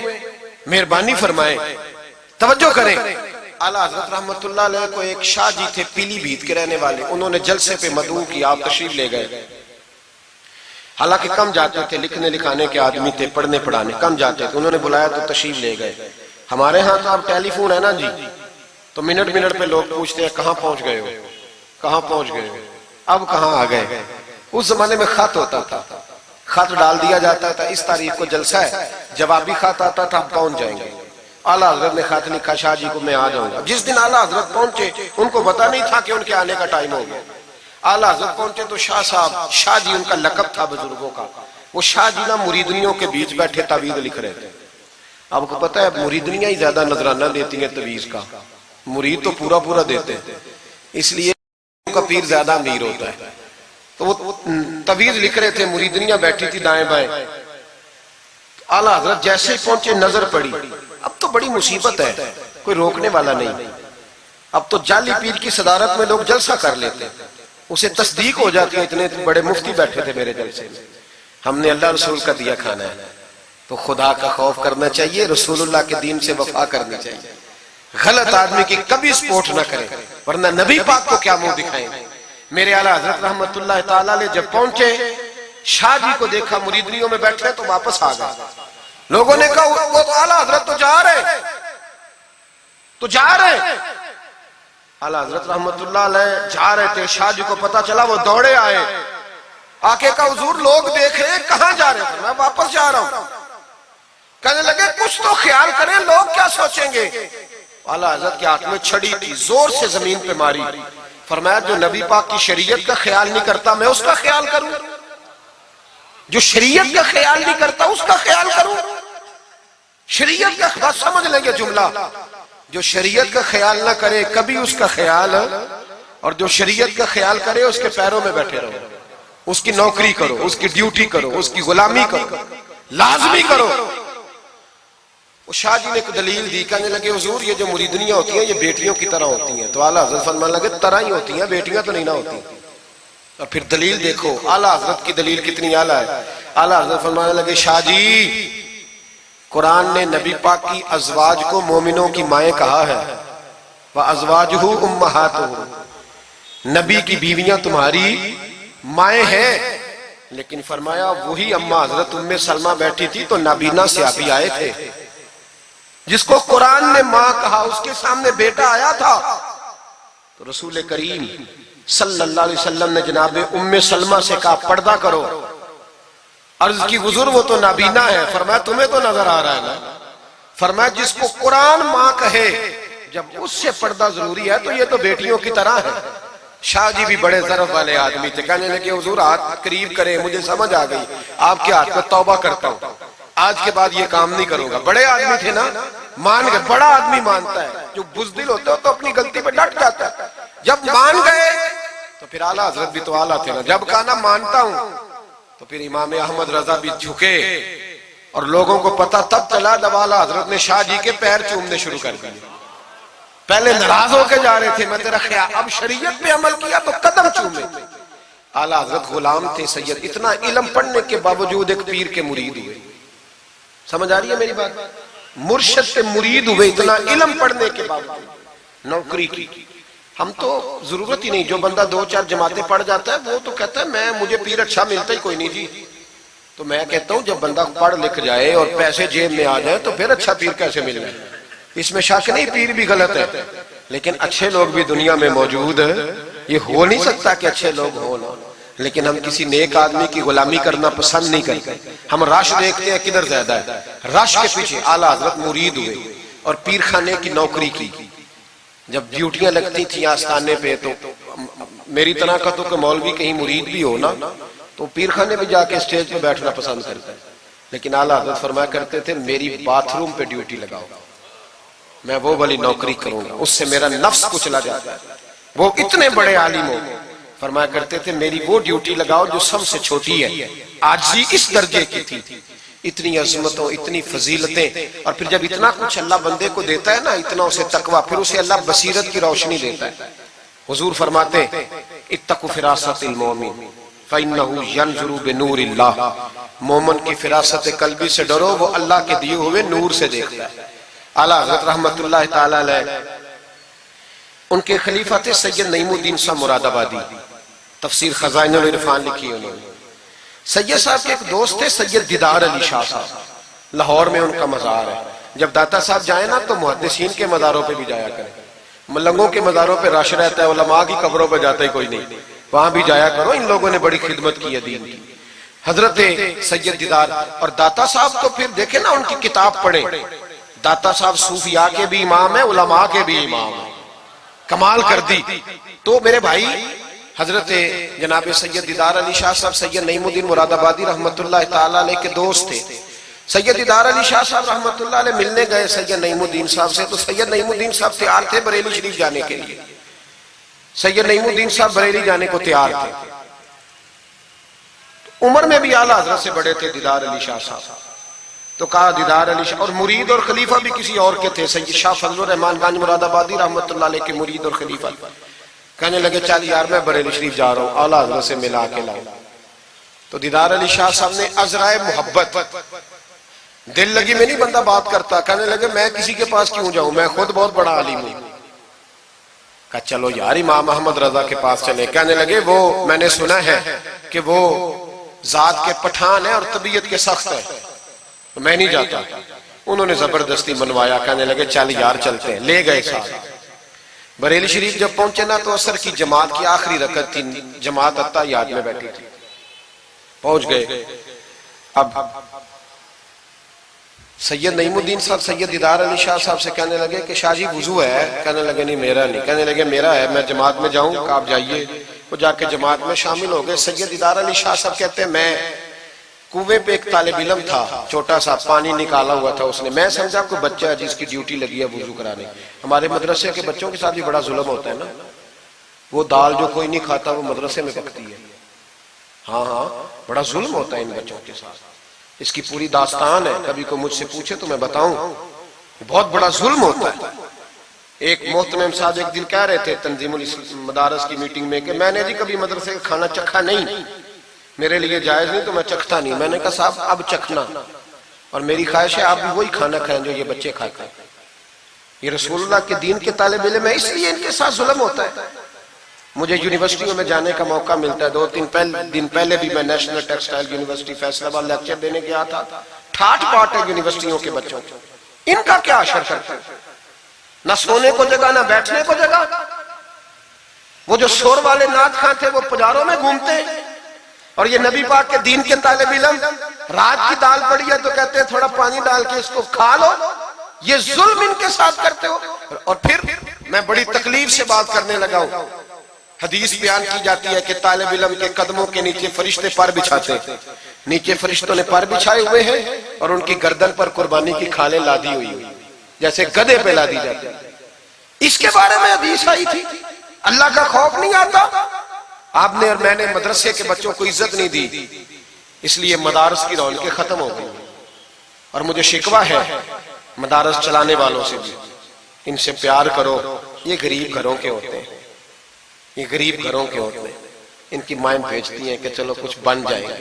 مہربانی فرمائیں، توجہ کریں. اعلیٰ حضرت رحمت اللہ علیہ کو ایک شاہ جی تھے پیلی بھیت کے رہنے والے، انہوں نے جلسے پہ مدعو کیا، آپ تشریف لے گئے. حالانکہ کم جاتے تھے، لکھنے لکھانے کے آدمی تھے، پڑھنے پڑھانے کم جاتے تھے. انہوں نے بلایا تو تشریف لے گئے. ہمارے ہاں تو اب ٹیلی فون ہے نا جی، تو منٹ منٹ پہ لوگ پوچھتے ہیں کہاں پہنچ گئے ہو، کہاں پہنچ گئے ہو، اب کہاں آ گئے. اس زمانے میں خط ہوتا تھا، خط ڈال دیا جاتا تھا اس تاریخ کو جلسہ ہے، جوابی خط آتا تھا پہنچ جائیں گے. اعلیٰ حضرت نے خط لکھا شاہ جی کو میں آ جاؤں گا. جس دن اعلیٰ حضرت پہنچے ان کو پتا نہیں تھا کہ ان کے آنے کا ٹائم ہو گیا. اعلیٰ حضرت پہنچے تو شاہ صاحب، شاہ جی ان کا لقب تھا بزرگوں کا، وہ شاہ جی نا مریدنیوں کے بیچ بیٹھے تعویذ لکھ رہے تھے. آپ کو پتا ہے مریدنیاں ہی زیادہ نذرانہ دیتی ہیں تعویذ کا، مرید تو پورا پورا دیتے ہیں، اس لیے ان کا پیر زیادہ امیر ہوتا ہے. تو وہ تعویذ لکھ رہے تھے، مریدنیاں بیٹھی تھی دائیں بائیں. اعلیٰ حضرت جیسے ہی پہنچے نظر پڑی، اب تو بڑی مصیبت ہے، کوئی روکنے والا نہیں. اب تو جعلی پیر کی صدارت میں لوگ جلسہ کر لیتے، اسے تصدیق ہو جاتی ہے. اتنے بڑے مفتی بیٹھے تھے میرے جلسے میں، ہم نے اللہ رسول کا دیا کھانا ہے. تو خدا کا خوف کرنا چاہیے، رسول اللہ کے دین سے وفا کرنی چاہیے. غلط آدمی کی کبھی سپورٹ نہ کریں، ورنہ نبی پاک کو کیا منہ دکھائیں. میرے اعلیٰ حضرت رحمت اللہ تعالیٰ علیہ جب پہنچے، شاہ جی کو دیکھا مریدنیوں میں بیٹھے تو واپس آ گئے. لوگوں نے کہا وہ تو اعلیٰ حضرت تو جا رہے. اعلیٰ حضرت رحمت اللہ علیہ جا رہے تھے، شاہ جی کو پتا چلا، وہ دوڑے آئے، آ کے کہا حضور لوگ دیکھ رہے ہیں، کہاں جا رہے تھے؟ میں واپس جا رہا ہوں. کہنے لگے کچھ تو خیال کریں، لوگ کیا سوچیں گے. اعلیٰ حضرت کے ہاتھ میں چھڑی تھی، زور سے زمین پہ ماری. فرمایا جو نبی پاک کی شریعت کا خیال نہیں کرتا میں اس کا خیال کروں، جو شریعت کا خیال نہیں کرتا اس کا خیال کروں. شریعت کا بات سمجھ لیں گے جملہ، جو شریعت کا خیال نہ کرے کبھی اس کا خیال، اور جو شریعت کا خیال کرے اس کے پیروں میں بیٹھے رہو، اس کی نوکری کرو، اس کی ڈیوٹی کرو، اس کی غلامی کرو، لازمی کرو. وہ شاہ جی نے ایک دلیل دی، کہنے لگے حضور یہ جو مریدنیاں ہوتی ہیں یہ بیٹیوں کی طرح ہوتی ہیں. تو اعلیٰ حضرت فرمانے لگے طرح ہی ہوتی ہیں، بیٹیاں تو نہیں نہ ہوتی. اور پھر دلیل دیکھو اعلیٰ حضرت کی دلیل کتنی اعلیٰ ہے. اعلیٰ حضرت فرمانے لگے شاہ جی قرآن نے نبی پاک کی ازواج کو مومنوں کی مائیں کہا ہے، وَأَزْوَاجُهُ أُمَّهَاتُهُ، نبی کی بیویاں تمہاری مائیں ہیں. لیکن فرمایا وہی اماں حضرت ام سلمہ بیٹھی تھی تو نابینا صحابی آئے تھے، جس کو قرآن نے ماں کہا، اس کے سامنے بیٹا آیا تھا. تو رسول کریم صلی اللہ علیہ وسلم نے جناب ام سلمہ سے کہا پردہ کرو. عرض کی حضور وہ تو نابینا ہے. فرمایا تمہیں تو نظر آ رہا ہے نا. فرمایا جس کو قرآن ماں کہے جب اس سے پردہ ضروری ہے تو یہ تو بیٹیوں کی طرح ہے. شاہ جی بھی بڑے ظرف والے آدمی تھے، کہنے لگے حضور ہاتھ قریب کریں، مجھے سمجھ آ گئی، آپ کے ہاتھ میں توبہ کرتا ہوں، آج کے بعد یہ کام نہیں کروں گا. بڑے آدمی تھے نا، مان گئے. بڑا آدمی مانتا ہے، جو بزدل ہوتا ہے تو اپنی غلطی پہ ڈٹ جاتا ہے. جب مان گئے تو پھر اعلیٰ حضرت بھی تو اعلیٰ تھے نا، جب کہا نا مانتا ہوں تو پھر امام احمد رضا بھی جھکے. اور لوگوں کو پتا تب چلا جب اعلیٰ حضرت نے شاہ جی کے پیر چومنے شروع کر دیے. پہلے ناراض ہو کے جا رہے تھے، میں تیرا خیال، اب شریعت پہ عمل کیا تو قدم چومے. اعلیٰ حضرت غلام تھے سید، اتنا علم پڑھنے کے باوجود ایک پیر کے مرید ہوئے. سمجھ آ رہی ہے میری بات؟ مرشد سے مرید ہوئے اتنا علم پڑھنے کے باوجود. نوکری کی ہم تو ضرورت ہی نہیں، جو بندہ 2-4 جماعتیں پڑھ جاتا ہے وہ تو کہتا ہے مجھے پیر اچھا ملتا ہی کوئی نہیں جی. تو میں کہتا ہوں جب بندہ پڑھ لکھ جائے اور پیسے جیب میں آ جائے تو پھر اچھا پیر کیسے مل جائے؟ اس میں شک نہیں، پیر بھی غلط ہے، لیکن اچھے لوگ بھی دنیا میں موجود ہیں. یہ ہو نہیں سکتا کہ اچھے لوگ ہوں، لیکن ہم کسی نیک آدمی کی غلامی کرنا پسند نہیں کرتے. ہم رش دیکھتے ہیں کدھر زیادہ ہے، رش کے پیچھے. اعلیٰ حضرت مرید ہوئے اور پیر خانے کی نوکری کی. جب ڈیوٹیاں لگتی تھیں آستانے پہ تو میری طرح کا تو کہ مولوی کہیں مرید بھی ہو نا تو پیر خانے پہ جا کے اسٹیج پہ بیٹھنا پسند کرتا ہے، لیکن اعلیٰ حضرت فرمایا کرتے تھے میری باتھ روم پہ ڈیوٹی لگاؤ، میں وہ والی نوکری کروں گا، اس سے میرا نفس کچلا جاتا ہے۔ وہ اتنے بڑے عالم ہو، فرمایا کرتے تھے میری وہ ڈیوٹی لگاؤ جو سب سے چھوٹی ہے، عاجزی اس درجے کی تھی، اتنی عظمتوں، اتنی فضیلتیں، اور پھر جب اتنا کچھ اللہ بندے کو دیتا ہے نا، اتنا اسے تقویٰ، پھر اسے اللہ بصیرت کی روشنی دیتا ہے۔ حضور فرماتے ہیں اتقوا فراست المومن فإنہ ینظر بنور اللہ، مومن کی فراست قلبی سے ڈرو، وہ اللہ کے دیے ہوئے نور سے دیکھتا ہے۔ اعلیٰ حضرت رحمت اللہ تعالی علیہ، ان کے خلیفہ تھے سید نعیم الدین صاحب مراد آبادی، تفسیر خزائن العرفان لکھی انہوں نے۔ سید صاحب کے ایک دوست تھے سید دیدار علی شاہ صاحب، لاہور میں ان کا مزار ہے، جب داتا صاحب جائیں نا تو محدثین کے مزاروں پہ بھی جایا کریں، ملنگوں کے مزاروں پہ رش رہتا ہے، علماء کی قبروں پہ جاتا ہی کوئی نہیں، وہاں بھی جایا کرو، ان لوگوں نے بڑی خدمت کی ہے دین کی۔ حضرت سید دیدار اور داتا صاحب تو پھر دیکھیں نا ان کی کتاب پڑھیں، داتا صاحب صوفیاء کے بھی امام ہیں، علماء کے بھی امام ہیں، کمال کر دی۔ تو میرے بھائی حضرت جناب سید دیدار علی شاہ صاحب سید نعیم الدین مراد آبادی رحمت اللہ تعالی علیہ کے دوست تھے۔ سید دیدار علی شاہ صاحب رحمت اللہ علیہ ملنے گئے سید نعیم الدین صاحب سے، تو سید نعیم الدین صاحب تیار تھے بریلی شریف جانے کے لیے، سید نعیم الدین صاحب بریلی جانے کو تیار تھے، عمر میں بھی اعلیٰ حضرت سے بڑے تھے دیدار علی شاہ صاحب، تو کہا دیدار علی شاہ، اور مرید اور خلیفہ بھی کسی اور کے تھے، سید شاہ فضل الرحمان گنج مراد آبادی رحمت اللہ علیہ کے مرید اور خلیفہ، کہنے لگے چل یار میں بریلی شریف جا رہا ہوں، اعلیٰ حضرت سے ملا کے لاؤ۔ تو دیدار علی شاہ صاحب نے عذرائے محبت، دل لگی میں نہیں بندہ بات کرتا، کہنے لگے میں کسی کے پاس کیوں جاؤں، میں خود بہت بڑا عالم ہوں۔ کہا چلو یار امام احمد رضا کے پاس چلے، کہنے لگے وہ میں نے سنا ہے کہ وہ ذات کے پٹھان ہے اور طبیعت کے سخت ہے، میں نہیں جاتا۔ انہوں نے زبردستی منوایا، کہنے لگے چل یار چلتے ہیں، لے گئے ساتھ۔ بریلی شریف جب پہنچے نا تو عصر کی جماعت کی آخری رکعت تھی، جماعت اتحیات میں بیٹھی تھی، پہنچ گئے۔ اب سید نعیم الدین صاحب سید دیدار علی شاہ صاحب سے کہنے لگے کہ شاہ جی وضو ہے، کہنے لگے نہیں میرا نہیں، کہنے لگے میرا ہے، میں جماعت میں جاؤں، کہ آپ جائیے۔ وہ جا کے جماعت میں شامل ہو گئے۔ سید دیدار علی شاہ صاحب کہتے ہیں میں کنویں پہ ایک طالب علم تھا، چھوٹا سا پانی نکالا ہوا تھا اس نے، میں سمجھا کوئی بچہ ہے جس کی ڈیوٹی لگی ہے وضو کرانے۔ ہمارے مدرسے کے بچوں کے ساتھ بھی بڑا ظلم ہوتا ہے نا، وہ دال جو کوئی نہیں کھاتا وہ مدرسے میں پکتی ہے، ہاں بڑا ظلم ہوتا ہے ان بچوں کے ساتھ، اس کی پوری داستان ہے، کبھی کوئی مجھ سے پوچھے تو میں بتاؤں، بہت بڑا ظلم ہوتا ہے۔ ایک محترم صاحب ایک دن کہہ رہے تھے تنظیم المدارس کی میٹنگ میں کہ میں نے جی کبھی مدرسے کا کھانا چکھا نہیں، میرے لیے جائز نہیں تو میں چکھتا نہیں۔ میں نے کہا صاحب اب چکھنا، اور میری خواہش ہے آپ بھی وہی کھانا کھائیں جو یہ بچے کھاتے ہیں، یہ رسول اللہ کے دین کے طالب علم ہے، اس لیے ان کے ساتھ ظلم ہوتا ہے۔ مجھے یونیورسٹیوں میں جانے کا موقع ملتا ہے، 2-3 دن پہلے بھی میں نیشنل ٹیکسٹائل یونیورسٹی فیصل آباد لیکچر دینے گیا تھا۔ ٹھاٹ پاٹ ہے یونیورسٹیوں کے بچوں، ان کا کیا اثر کرتا ہے، نہ سونے کو جگہ نہ بیٹھنے کو جگہ۔ وہ جو شور والے نعت خواں تھے وہ پجاروں میں گھومتے ہیں، اور یہ نبی پاک کے دین کے طالب علم رات کی دال پڑی ہے تو کہتے ہیں تھوڑا پانی ڈال کے اس کو کھا لو، یہ ظلم ان کے ساتھ کرتے ہو۔ اور پھر میں بڑی تکلیف سے بات کرنے لگا ہوں، حدیث بیان کی جاتی ہے کہ طالب علم کے قدموں کے نیچے فرشتے پر بچھاتے ہیں، نیچے فرشتوں نے پر بچھائے ہوئے ہیں اور ان کی گردن پر قربانی کی کھالیں لادی ہوئی ہوئی جیسے گدھے پہ لادی جاتی ہے۔ اس کے بارے میں حدیث آئی تھی، اللہ کا خوف نہیں آتا؟ آپ نے اور میں نے مدرسے کے بچوں کو عزت نہیں دی، اس لیے مدارس کی رونقیں ختم ہو گئی۔ اور مجھے شکوہ ہے مدارس چلانے والوں سے بھی، ان سے پیار کرو، یہ غریب گھروں کے ہوتے ہیں، یہ غریب گھروں کے ہوتے ہیں، ان کی مائیں بھیجتی ہیں کہ چلو کچھ بن جائے گا،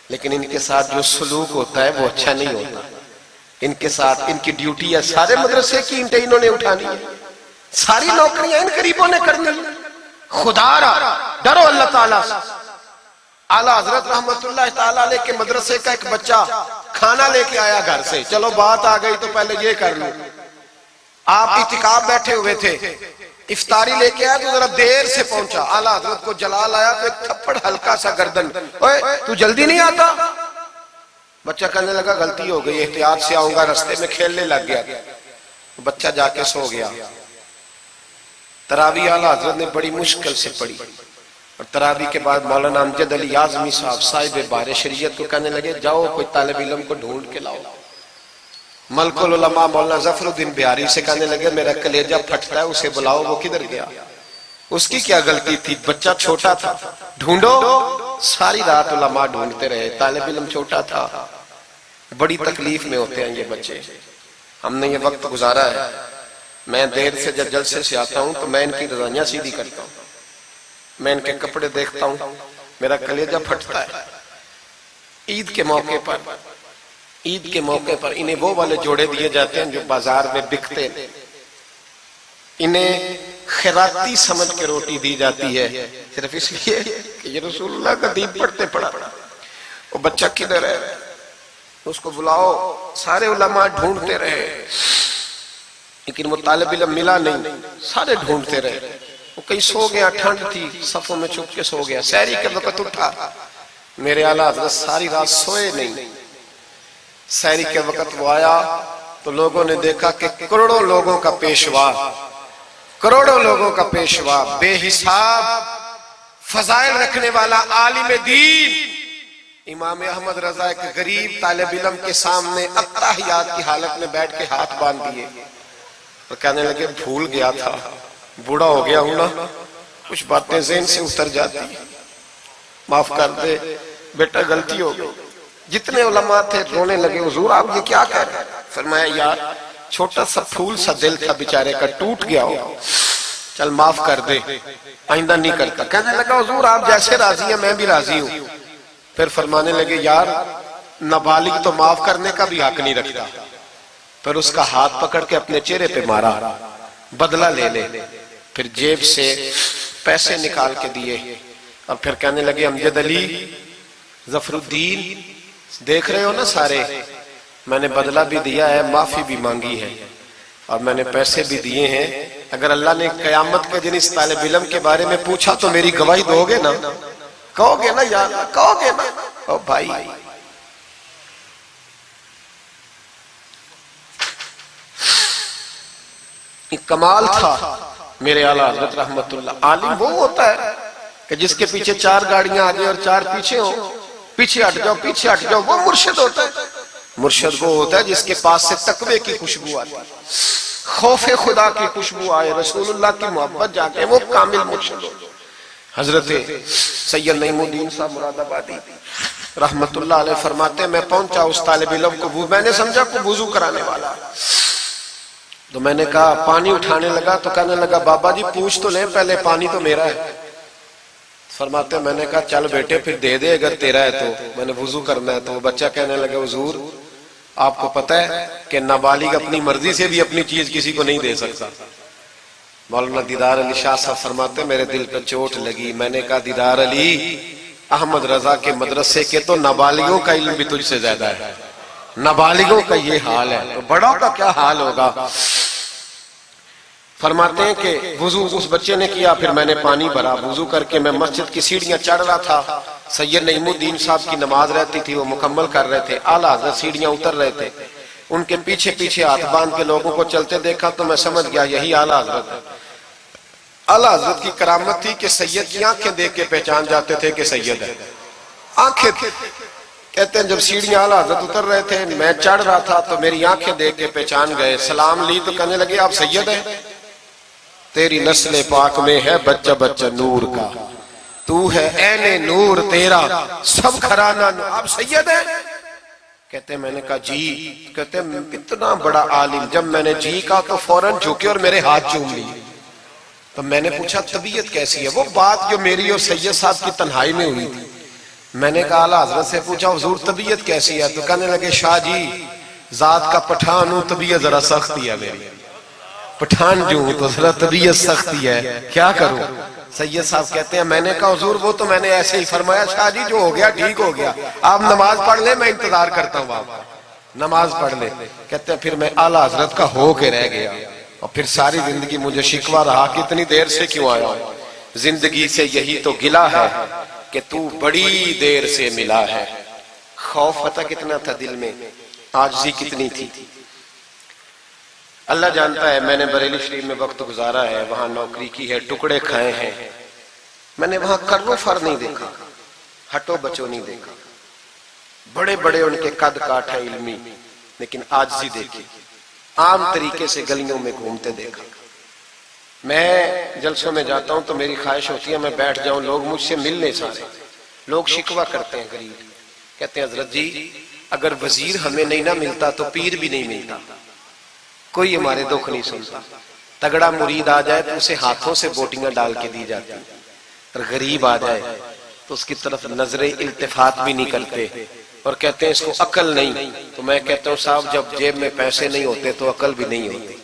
لیکن ان کے ساتھ جو سلوک ہوتا ہے وہ اچھا نہیں ہوتا۔ ان کے ساتھ ان کی ڈیوٹی ہے، سارے مدرسے کی اینٹیں انہوں نے اٹھانی ہے، ساری نوکریاں ان غریبوں نے کرنی ہے۔ خدا را ڈرو اللہ تعالیٰ سے۔ اعلیٰ حضرت رحمت اللہ تعالیٰ علیہ کے مدرسے کا ایک بچہ کھانا لے کے آیا گھر سے، چلو بات آ گئی تو پہلے یہ کر لوں۔ آپ اعتکاف بیٹھے ہوئے تھے، افطاری لے کے آیا تو ذرا دیر سے پہنچا، اعلیٰ حضرت کو جلال آیا تو ایک تھپڑ ہلکا سا گردن، اوے تو جلدی نہیں آتا؟ بچہ کہنے لگا غلطی ہو گئی، احتیاط سے آؤں گا، رستے میں کھیلنے لگ گیا، بچہ جا کے سو گیا۔ تراویح اعلیٰ حضرت نے بڑی مشکل سے پڑھی، اور تراویح کے بعد مولانا امجد علی اعظمی صاحب صاحب بار شریعت کو کہنے لگے جاؤ کوئی طالب علم کو ڈھونڈ کے لاؤ۔ ملک العلماء مولانا ظفر الدین بہاری سے کہنے لگے میرا کلیجہ پھٹتا ہے، اسے بلاؤ، وہ کدھر گیا؟ اس کی کیا غلطی تھی؟ بچہ چھوٹا تھا، ڈھونڈو۔ ساری رات علماء ڈھونڈتے رہے، طالب علم چھوٹا تھا۔ بڑی تکلیف میں ہوتے ہیں یہ بچے۔ ہم نے یہ وقت گزارا ہے، میں دیر سے جب جلسے سے آتا ہوں تو میں ان کی رضائیاں سیدھی کرتا ہوں، میں ان کے کپڑے دیکھتا ہوں، میرا کلیجہ پھٹتا ہے۔ عید کے موقع پر انہیں وہ والے جوڑے دیے جاتے ہیں جو بازار میں بکتے ہیں، انہیں خیراتی سمجھ کے روٹی دی جاتی ہے، صرف اس لیے کہ یہ رسول اللہ کا دین پڑھتے پڑھا۔ وہ بچہ کدھر ہے؟ اس کو بلاؤ۔ سارے علماء ڈھونڈتے رہے لیکن وہ طالب علم ملا نہیں، سارے ڈھونڈتے رہے۔ وہ کہیں سو گیا، ٹھنڈ تھی، صفوں میں چھپ کے سو گیا۔ سحری کے وقت اٹھا، میرے اعلیٰ حضرت ساری رات سوئے نہیں۔ سحری کے وقت وہ آیا تو لوگوں نے دیکھا کہ کروڑوں لوگوں کا پیشوا، بے حساب فضائل رکھنے والا عالم دین امام احمد رضا ایک غریب طالب علم کے سامنے اتحیات کی حالت میں بیٹھ کے ہاتھ باندھ دیے اور کہنے لگے بھول گیا تھا، بوڑھا ہو گیا ہوں نا، کچھ باتیں ذہن سے اتر جاتی ہیں، معاف کر دے بیٹا، غلطی ہو گئی۔ جتنے علماء تھے رونے لگے، حضور آپ یہ کیا کہہ رہے ہیں؟ فرمایا یار چھوٹا سا پھول سا دل تھا بیچارے کا، ٹوٹ گیا ہو، چل معاف کر دے، آئندہ نہیں کرتا۔ کہنے لگا حضور آپ جیسے راضی ہیں میں بھی راضی ہوں۔ پھر فرمانے لگے یار نابالغ تو معاف کرنے کا بھی حق نہیں رکھتا۔ پھر اس کا ہاتھ پکڑ کے اپنے چہرے پہ مارا، بدلہ لے لے۔ پھر جیب سے پیسے نکال کے دیے اور پھر کہنے لگے امجد علی، ظفر الدین، دیکھ رہے ہو نا سارے، میں نے بدلہ بھی دیا ہے، معافی بھی مانگی ہے، اور میں نے پیسے بھی دیے ہیں۔ اگر اللہ نے قیامت کے دن اس طالب علم کے بارے میں پوچھا تو میری گواہی دو گے نا؟ کہو گے نا یار، کہو گے نا؟ او بھائی، کمال تھا میرے اعلیٰ حضرت رحمت اللہ۔ عالم وہ ہوتا ہے کہ جس کے پیچھے 4 گاڑیاں آگے اور 4 پیچھے ہوں، پیچھے ہٹ جاؤ پیچھے ہٹ جاؤ، وہ مرشد ہوتا ہے۔ مرشد وہ ہوتا ہے جس کے پاس سے تقوی کی خوشبو آتی ہے، خوف خدا کی خوشبو آئے، رسول اللہ کی محبت جا کے، وہ کامل مرشد ہوتا ہے۔ حضرت سید نعیم الدین صاحب مراد آبادی رحمت اللہ علیہ فرماتے ہیں میں پہنچا اس طالب علم کو، میں نے سمجھا کو وضو کرانے والا، تو میں نے کہا پانی اٹھانے لگا تو کہنے لگا بابا جی پوچھ تو لیں پہلے، پانی تو میرا ہے۔ فرماتے ہیں میں نے کہا چل بیٹے پھر دے دے اگر تیرا ہے تو، میں نے وضو کرنا ہے۔ تو وہ بچہ کہنے لگا حضور آپ کو پتہ ہے کہ نابالغ اپنی مرضی سے بھی اپنی چیز کسی کو نہیں دے سکتا۔ مولانا دیدار علی شاہ صاحب فرماتے ہیں میرے دل پر چوٹ لگی، میں نے کہا دیدار علی، احمد رضا کے مدرسے کے تو نابالغوں کا علم بھی تجھ سے زیادہ ہے، نابالغوں کا یہ حال ہے تو بڑوں کا کیا حال ہوگا۔ فرماتے ہیں کہ وضو اس بچے نے کیا، پھر میں نے پانی بھرا، وضو کر کے میں مسجد کی سیڑھیاں چڑھ رہا تھا، سید نعیم الدین صاحب کی نماز رہتی تھی، وہ مکمل کر رہے تھے، اعلیٰ حضرت سیڑھیاں اتر رہے تھے، ان کے پیچھے پیچھے ہاتھ باندھ کے لوگوں کو چلتے دیکھا تو میں سمجھ گیا یہی اعلیٰ حضرت ہے۔ اعلیٰ حضرت کی کرامت تھی کہ سید کی آنکھیں دیکھ کے پہچان جاتے تھے کہ سید ہے، آنکھیں کہتے ہیں جب سیڑھیاں اعلیٰ حضرت اتر رہے تھے میں چڑھ رہا تھا تو میری آنکھیں دیکھ کے پہچان گئے، سلام لی تو کہنے لگے آپ سید ہیں، تیری نسل پاک میں ہے بچہ بچہ نور کا، تو ہے عین نور تیرا سب گھرانہ نور، آپ سید ہیں؟ کہتے ہیں میں نے کہا جی، کہتے ہیں اتنا بڑا عالم، جب میں نے جی کہا تو فوراً جھکے اور میرے ہاتھ چوم لیے۔ تو میں نے پوچھا طبیعت کیسی ہے؟ وہ بات جو میری اور سید صاحب کی تنہائی میں ہوئی تھی، میں نے کہا اعلیٰ حضرت سے پوچھا حضور طبیعت کیسی ہے؟ تو کہنے لگے شاہ جی ذات کا پٹھان ہوں، طبیعت ذرا سختی ہے میری، پٹھان جو ہوں تو ذرا طبیعت سختی ہے، کیا کروں؟ سید صاحب کہتے ہیں میں نے کہا حضور وہ تو میں نے ایسے ہی فرمایا، شاہ جی جو ہو گیا ٹھیک ہو گیا، آپ نماز پڑھ لیں میں انتظار کرتا ہوں، آپ نماز پڑھ لیں۔ کہتے ہیں پھر میں اعلیٰ حضرت کا ہو کے رہ گیا، اور پھر ساری زندگی مجھے شکوہ رہا کہ اتنی دیر سے کیوں آیا ہوں، زندگی سے یہی تو گلہ ہے کہ تو بڑی دیر سے ملا ہے۔ خوف پتہ کتنا تھا دل میں، عاجزی کتنی تھی۔ اللہ جانتا ہے میں نے بریلی شریف میں وقت گزارا ہے، وہاں نوکری کی ہے، ٹکڑے کھائے ہیں، میں نے وہاں کرو فر نہیں دیکھا، ہٹو بچو نہیں دیکھا، بڑے بڑے ان کے قد کاٹ ہے علمی، لیکن عاجزی دیکھی، عام طریقے سے گلیوں میں گھومتے دیکھا۔ میں جلسوں میں جاتا ہوں تو میری خواہش ہوتی ہے میں بیٹھ جاؤں، لوگ مجھ سے ملنے سارے، لوگ شکوہ کرتے ہیں غریب، کہتے ہیں حضرت جی اگر وزیر ہمیں نہیں نہ ملتا تو پیر بھی نہیں ملتا، کوئی ہمارے دکھ نہیں سنتا، تگڑا مرید آ جائے تو اسے ہاتھوں سے بوٹیاں ڈال کے دی جاتی، اور غریب آ جائے تو اس کی طرف نظر التفات بھی نہیں کرتے، اور کہتے ہیں اس کو عقل نہیں۔ تو میں کہتا ہوں صاحب جب جیب میں پیسے نہیں ہوتے تو عقل بھی نہیں ہوتی،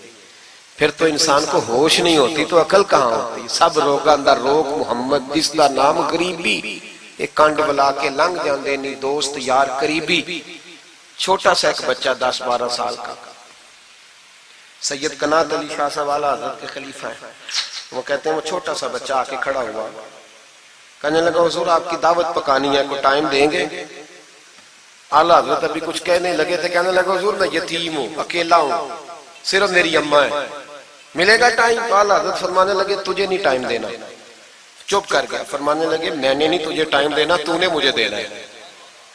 پھر تو انسان کو ہوش نہیں ہوتی تو عقل کہاں ہوتی؟ سب روگاں دا روگ محمد جس دا نام غریبی، ایک کانڈ بلا کے لنگ جاندے نہیں دوست یار قریبی۔ چھوٹا سا ایک بچہ 10-12 سال کا، سید قنات علی شاہ صاحب اعلیٰ حضرت کے خلیفہ ہیں، وہ کہتے ہیں وہ چھوٹا سا بچہ آ کے کھڑا ہوا، کہنے لگا حضور آپ کی دعوت پکانی ہے، کوئی ٹائم دیں گے؟ اعلیٰ حضرت ابھی کچھ کہنے لگے تھے، کہنے لگا حضور میں یتیم ہوں، اکیلا ہوں، صرف میری اماں ہے، ملے گا ٹائم؟ تو اعلیٰ حضرت فرمانے لگے تجھے نہیں ٹائم دینا، چپ کر گیا، فرمانے لگے میں نے نہیں تجھے ٹائم دینا، تو نے مجھے دینا ہے،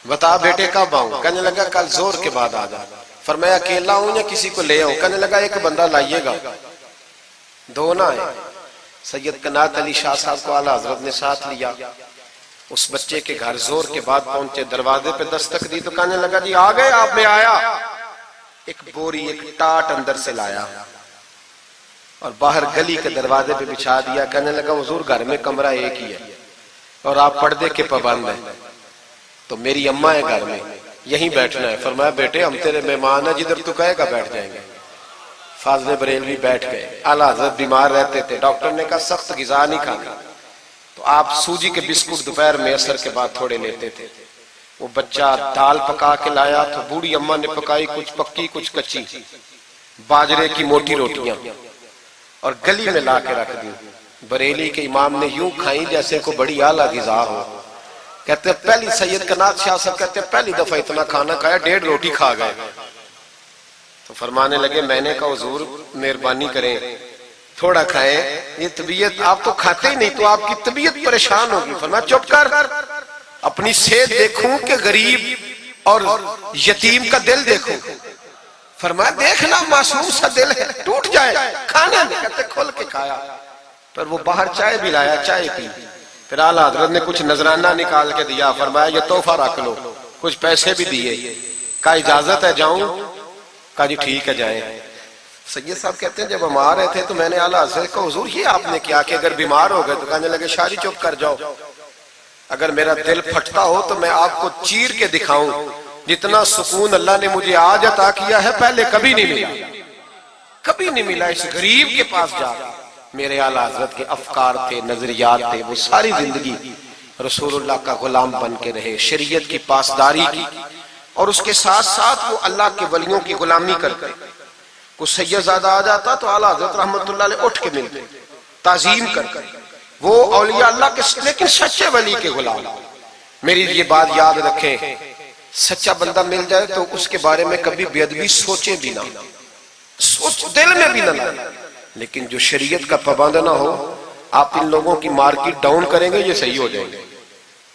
بتا بیٹے کب آؤں؟ کہنے لگا کل زور کے بعد آ جا۔ فرمایا اکیلا ہوں یا کسی کو لے آؤں؟ کہنے لگا ایک بندہ لائیے گا، دو نہ آئے۔ سید قنات علی شاہ صاحب کو اعلیٰ حضرت نے ساتھ لیا، اس بچے کے گھر زور کے بعد پہنچے، دروازے پہ دستک دی تو کہنے لگا جی آ گئے آپ؟ میں آیا، ایک بوری ایک ٹاٹ اندر سے لایا اور باہر گلی کے دروازے پہ بچھا دیا، کہنے لگا حضور گھر میں کمرہ ایک ہی ہے اور آپ پردے کے پابند ہیں، تو میری اماں ہے گھر میں، یہیں بیٹھنا ہے۔ فرمایا بیٹے ہم تیرے مہمان ہیں، جدھر تو کہے گا بیٹھ جائیں گے۔ فاضل بریلوی بیٹھ گئے، اعلیٰ حضرت بیمار رہتے تھے، ڈاکٹر نے کہا سخت غذا نہیں کھانا، تو آپ سوجی کے بسکٹ دوپہر میں عصر کے بعد تھوڑے لیتے تھے۔ وہ بچہ دال پکا کے لایا تو بوڑھی اماں نے پکائی، کچھ پکی کچھ کچی، باجرے کی موٹی روٹیاں، اور گلی میں لا کے رکھ دی۔ بریلی کے امام نے یوں کھائیں جیسے کو بڑی اعلیٰ غذا ہو۔ کہتے ہیں پہلی سید قنات شاہ صاحب کہتے ہیں پہلی دفعہ اتنا کھانا کھایا، 1.5 روٹی کھا گئے۔ تو فرمانے لگے میں نے کہا حضور مہربانی کریں تھوڑا کھائیں، یہ طبیعت آپ تو کھاتے ہی نہیں تو آپ کی طبیعت پریشان ہوگی۔ فرمایا چپ کر، اپنی صحت دیکھوں کہ غریب اور یتیم کا دل دیکھوں؟ فرمایا دیکھنا معصوم سا دل ہے، ٹوٹ جائے کھانے میں۔ کہتے کھول کے کھایا، پھر وہ باہر چائے بھی لایا، چائے پی، پھر اعلیٰ حضرت نے کچھ نذرانہ نکال کے دیا، فرمایا یہ تحفہ رکھ لو، کچھ پیسے بھی دیے، کہا اجازت ہے جاؤں؟ کہا جی ٹھیک ہے جائیں۔ سید صاحب کہتے ہیں جب ہم آ رہے تھے تو میں نے اعلیٰ حضرت کو حضور یہ آپ نے کیا کہ اگر بیمار ہو گئے؟ تو کہنے لگے شاہ جی چپ کر جاؤ، اگر میرا دل پھٹتا ہو تو میں آپ کو چیر کے دکھاؤں، جتنا سکون اللہ نے مجھے آج عطا کیا ہے پہلے کبھی نہیں ملا، کبھی نہیں ملا۔ اس غریب کے پاس جا، میرے اعلیٰ حضرت کے افکار تھے، نظریات تھے، وہ ساری زندگی رسول اللہ کا غلام بن کے رہے، شریعت کی پاسداری کی، اور اس کے ساتھ ساتھ وہ اللہ کے ولیوں کی غلامی کرتے۔ کوئی سید زادہ آ جاتا تو اعلیٰ حضرت رحمت اللہ علیہ اٹھ کے ملتے، تعظیم کرتے، وہ اولیاء اللہ کے لیکن سچے ولی کے غلام۔ میری یہ بات یاد رکھیں، سچا بندہ مل جائے تو اس کے بارے میں کبھی بے ادبی سوچیں بھی نہ، سوچ دل میں بھی نہ لائیں، لیکن جو شریعت کا پابند نہ ہو، آپ ان لوگوں کی مارکیٹ ڈاؤن کریں گے یہ صحیح ہو جائیں گے،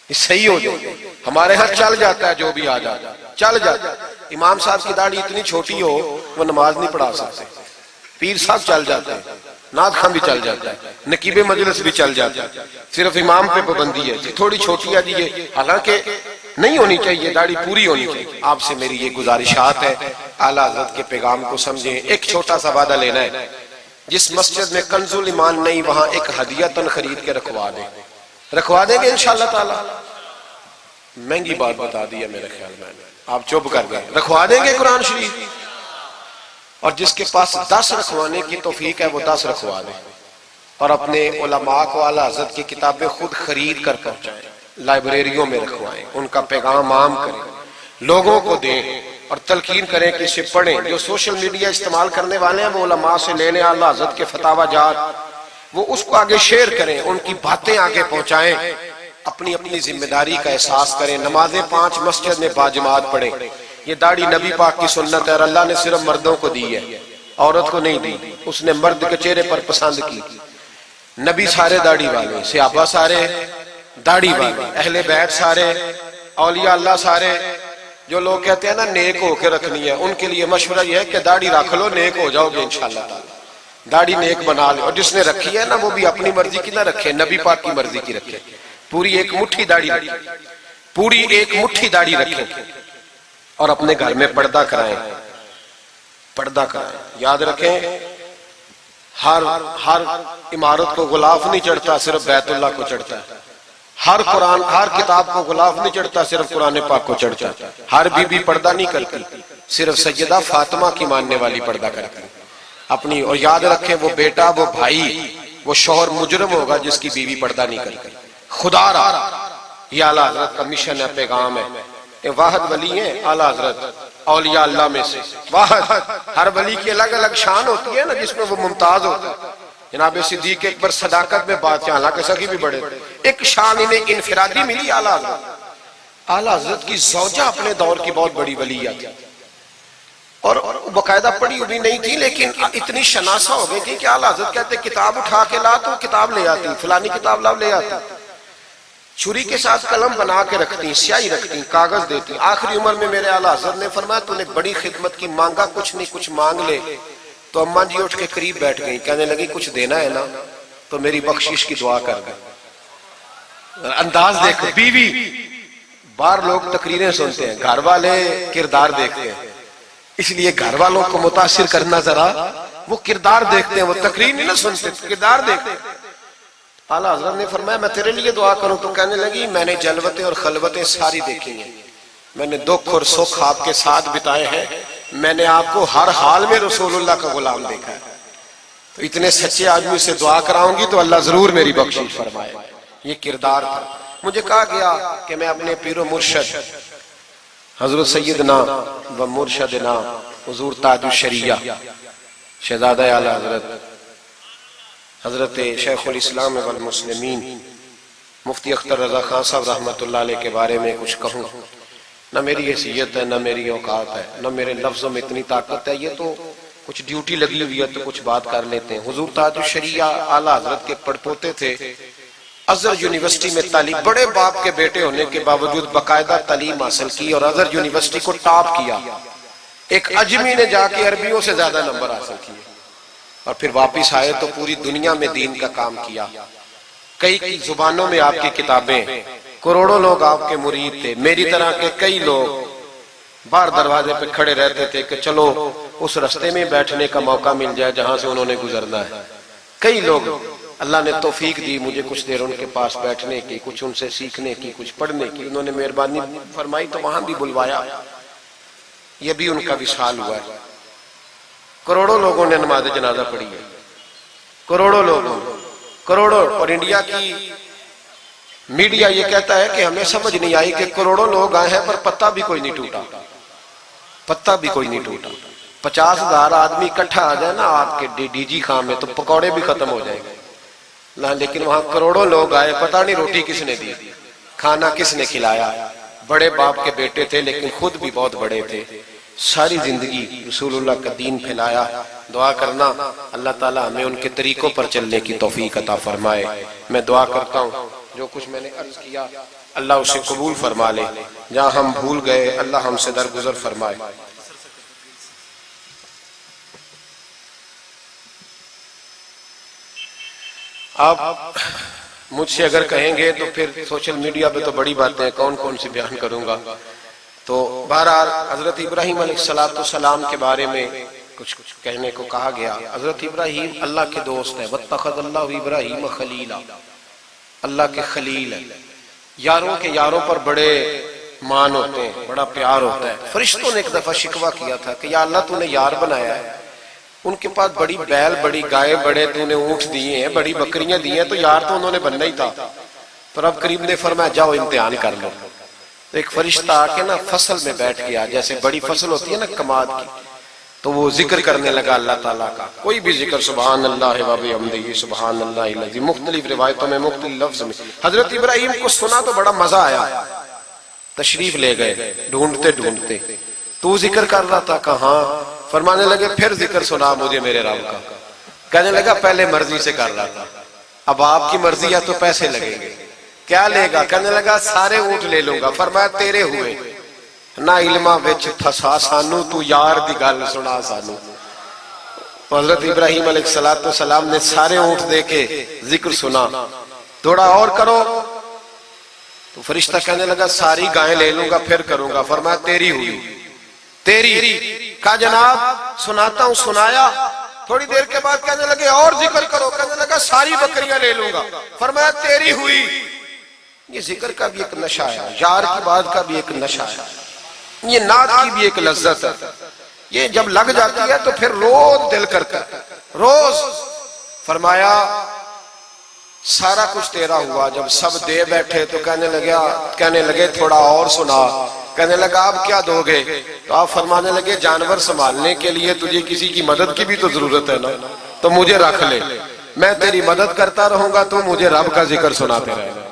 یہ صحیح ہو جائیں گے۔ ہمارے ہاں چل جاتا ہے جو بھی آ جاتا ہے، چل جاتا ہے۔ امام صاحب کی داڑھی اتنی چھوٹی ہو وہ نماز نہیں پڑھا سکتے، پیر صاحب چل جاتے ہیں، نعت خواں بھی چل جاتا ہے، نقیب مجلس بھی چل جاتا ہے، صرف امام پہ پابندی ہے جی تھوڑی چھوٹی ہے جی یہ، حالانکہ نہیں ہونی چاہیے، داڑھی پوری ہونی چاہیے۔ آپ سے میری یہ گزارشات ہے، اعلیٰ حضرت کے پیغام کو سمجھیں۔ ایک چھوٹا سا وعدہ لینا ہے، جس مسجد میں کنز الایمان نہیں وہاں ایک ہدیہ خرید کے رکھوا دیں گے انشاءاللہ تعالی۔ مہنگی بات بتا دی ہے میرے خیال میں، آپ چپ کر گئے، رکھوا دیں گے قرآن شریف، اور جس کے پاس 10 رکھوانے کی توفیق ہے وہ 10 رکھوا دیں، اور اپنے علماء کو اعلیٰ حضرت کی کتابیں خود خرید کر پہنچائیں، لائبریریوں میں رکھوائیں، ان کا پیغام عام کریں، لوگوں کو دیں اور تلقین کریں کہ اسے پڑھیں۔ جو سوشل میڈیا استعمال کرنے والے ہیں وہ علماء سے لے لیں اعلیٰ حضرت کے فتاوی جات، وہ اس کو آگے شیئر کریں، ان کی باتیں آگے پہنچائیں، اپنی اپنی ذمہ داری کا احساس کریں۔ نمازیں 5 مسجد میں باجماعت پڑھیں۔ یہ داڑھی نبی پاک کی سنت ہے اور اللہ نے صرف مردوں کو دی ہے، عورت کو نہیں دی، اس نے مرد کے چہرے پر پسند کی۔ نبی سارے داڑھی والے، صحابہ سارے داڑھی والے، اہل بیت سارے، اولیاء اللہ سارے۔ جو لوگ کہتے ہیں نا نیک ہو کے رکھنی ہے، ان کے لیے مشورہ یہ ہے کہ داڑھی رکھ لو، نیک ہو جاؤ گے انشاءاللہ تعالی۔ داڑھی نیک بنا لے، اور جس نے رکھی ہے نا وہ بھی اپنی مرضی کی نہ رکھے، نبی پاک کی مرضی کی رکھے۔ پوری ایک مٹھی داڑھی رکھے، پوری ایک مٹھی داڑھی رکھے، اور اپنے گھر میں پردہ کرائیں، پردہ کرائیں۔ یاد رکھیں ہر عمارت کو غلاف نہیں چڑھتا، صرف بیت اللہ کو چڑھتا ہے۔ ہر قرآن، ہر کتاب کو غلاف نہیں چڑھتا، صرف قرآن پاک کو چڑھتا ہے۔ ہر بی بی پردہ نہیں کرتی، صرف سیدہ فاطمہ کی ماننے والی پردہ کرتی اپنی۔ اور یاد رکھیں وہ بیٹا، وہ بھائی، وہ شوہر مجرم ہوگا جس کی بیوی پردہ نہیں کرتی۔ خدا را یہ اعلیٰ حضرت کا مشن ہے، پیغام ہے۔ یہ واحد ولی ہیں اعلیٰ حضرت اولیاء اللہ میں سے، واحد۔ ہر ولی کی الگ الگ شان ہوتی ہے نا، جس میں وہ ممتاز ہوتا ہے۔ جناب صدیق اکبر صداقت میں بات ہے، حالانکہ سخی بھی بڑے، ایک شان انہیں انفرادی ملی اعلیٰ حضرت۔ اعلیٰ حضرت کی زوجہ اپنے دور کی بہت بڑی ولیہ تھی، اور باقاعدہ پڑھی ہوئی نہیں تھی، لیکن اتنی شناسہ ہو گئی تھی کہ اعلیٰ حضرت کہتے کتاب اٹھا کے لا تو کتاب لے آتی، فلانی کتاب لاؤ لے آتی۔ چھری کے ساتھ قلم بنا کے رکھتی، سیاہی رکھتی، کاغذ دیتی۔ آخری عمر میں میرے اعلیٰ حضرت نے فرمایا تو نے بڑی خدمت کی، مانگا کچھ نہیں، کچھ مانگ لے۔ تو اماں جی اٹھ کے قریب بیٹھ گئی، کہنے لگی کچھ دینا ہے نا تو میری بخشش کی دعا کر دے۔ انداز دیکھو، بیوی، باہر لوگ تقریریں سنتے ہیں، گھر والے کردار دیکھتے ہیں، اس لیے گھر والوں کو متاثر کرنا ذرا، وہ کردار دیکھتے ہیں، وہ تقریر نہیں نہ سنتے، کردار دیکھتے ہیں۔ اعلیٰ حضرت نے فرمایا میں تیرے لیے دعا کروں؟ تو کہنے لگی میں نے جلوتیں اور خلوتیں ساری دیکھی ہیں، میں نے دکھ اور سکھ آپ کے ساتھ بتائے ہیں، میں نے آپ کو ہر حال میں رسول اللہ کا غلام دیکھا ہے، تو اتنے سچے آدمی سے دعا کراؤں گی تو اللہ ضرور میری بخشش فرمائے۔ یہ کردار تھا۔ مجھے کہا گیا کہ میں اپنے پیر و مرشد حضرت سیدنا و مرشدنا حضور تاج الشریعہ شہزادہ اعلیٰ حضرت حضرت شیخ الاسلام والمسلمین مفتی اختر رضا خان صاحب رحمۃ اللہ علیہ کے بارے میں کچھ کہوں۔ نہ میری حیثیت ہے، نہ میری اوقات ہے، نہ میرے لفظوں میں اتنی طاقت ہے، یہ تو کچھ ڈیوٹی لگی ہوئی ہے تو کچھ بات کر لیتے ہیں۔ حضور تاج الشریعہ اعلیٰ حضرت کے پڑپوتے تھے، ازہر یونیورسٹی میں تعلیم، بڑے باپ کے بیٹے ہونے کے باوجود باقاعدہ تعلیم حاصل کی اور ازہر یونیورسٹی کو ٹاپ کیا۔ ایک اجمی نے جا کے عربیوں سے زیادہ نمبر حاصل کیے، اور پھر واپس آئے تو پوری دنیا میں دین کا کام کیا۔ کئی زبانوں میں آپ کی کتابیں، کروڑوں لوگ آپ کے مرید تھے۔ میری طرح کے کئی لوگ باہر دروازے پہ کھڑے رہتے تھے کہ چلو اس رستے میں بیٹھنے کا موقع مل جائے جہاں سے انہوں نے گزرنا ہے۔ کئی لوگ اللہ نے توفیق دی مجھے کچھ دیر ان کے پاس بیٹھنے کی، کچھ ان سے سیکھنے کی، کچھ پڑھنے کی، انہوں نے مہربانی فرمائی تو وہاں بھی بلوایا۔ یہ بھی ان کا وصال ہوا ہے۔ کروڑوں لوگوں نے نماز جنازہ پڑھی ہے، کروڑوں لوگوں، کروڑوں۔ اور انڈیا کی میڈیا یہ کہتا ہے کہ ہمیں سمجھ نہیں آئی کہ کروڑوں لوگ آئے ہیں پر پتہ بھی کوئی نہیں ٹوٹا، پتہ بھی کوئی نہیں ٹوٹا۔ 50,000 آدمی اکٹھا آ جائے نا آپ کے ڈی جی خان میں تو پکوڑے بھی ختم ہو جائیں گے، لیکن وہاں کروڑوں لوگ آئے، پتہ نہیں روٹی کس نے دی، کھانا کس نے کھلایا۔ بڑے باپ کے بیٹے تھے لیکن خود بھی بہت بڑے تھے، ساری زندگی رسول اللہ کا دین پھیلایا۔ دعا کرنا اللہ تعالیٰ ہمیں ان کے طریقوں پر چلنے کی توفیق عطا فرمائے۔ میں دعا کرتا ہوں جو کچھ میں نے عرض کیا اللہ اسے قبول فرما لے، جہاں ہم بھول گئے اللہ ہم سے درگزر فرمائے۔ آپ مجھ سے اگر کہیں گے تو پھر سوشل میڈیا پہ تو بڑی باتیں کون کون سی بیان کروں گا، تو بہرحال حضرت ابراہیم علیہ السلام کے بارے میں کچھ کہنے کو کہا گیا۔ حضرت ابراہیم اللہ کے دوست ہیں، وَاتَّخَذَ اللَّهُ إِبْرَاهِيمَ خَلِيلًا، اللہ کے خلیل ہیں۔ یاروں کے یاروں پر بڑے مان ہوتے ہیں، بڑا پیار ہوتا ہے۔ فرشتوں نے ایک دفعہ شکوہ کیا تھا کہ یا اللہ تو نے یار بنایا ہے، ان کے پاس بڑی بیل، بڑی گائے، بڑے تو نے اونٹ دیے ہیں، بڑی بکریاں دی ہیں، تو یار تو انہوں نے بننا ہی تھا۔ تو رب کریم نے فرمایا جاؤ امتحان کر لو۔ تو ایک فرشتہ آ کے نا فصل میں بیٹھ گیا، جیسے بڑی فصل ہوتی ہے نا کماد کی، تو وہ ذکر کرنے لگا اللہ تعالیٰ کا، کوئی بھی ذکر، سبحان اللہ و بحمدہ سبحان اللہ العظیم، مختلف روایتوں میں مختلف لفظ میں۔ حضرت ابراہیم کو سنا تو بڑا مزہ آیا، تشریف لے گئے ڈھونڈتے ڈھونڈتے۔ تو ذکر کر رہا تھا کہاں، فرمانے لگے پھر ذکر سنا مجھے میرے رب کا. کہنے لگا پہلے مرضی سے کر رہا تھا، اب آپ کی مرضی ہے تو پیسے لگیں گے. کیا لے گا؟ کہنے لگا سارے اونٹ لے لوں گا. فرمایا تیرے ہوئے نہ علمہ وچ تھسا سانو، تو یار دی گل سنا سانو. حضرت ابراہیم علیہ السلام نے سارے اونٹ دے کے ذکر سنا. تھوڑا اور کرو. تو فرشتہ کہنے لگا ساری گائیں لے لوں گا پھر کروں گا. فرمایا تیری ہوئی، تیری. کہا جناب سناتا ہوں. سنایا. تھوڑی دیر کے بعد کہنے لگے اور ذکر کرو. کہنے لگا ساری بکریاں لے لوں گا. فرمایا تیری ہوئی. یہ ذکر کا بھی ایک نشہ ہے، یار کی بات کا بھی ایک نشہ ہے، یہ نعت کی بھی ایک لذت ہے. یہ جب لگ جاتی ہے تو پھر روز دل کرتا ہے، روز. فرمایا سارا کچھ تیرا ہوا. جب سب دے بیٹھے تو کہنے لگے تھوڑا اور سنا. کہنے لگا آپ کیا دو گے؟ تو آپ فرمانے لگے جانور سنبھالنے کے لیے تجھے کسی کی مدد کی بھی تو ضرورت ہے نا، تو مجھے رکھ لے، میں تیری مدد کرتا رہوں گا تو مجھے رب کا ذکر سناتے رہے گا.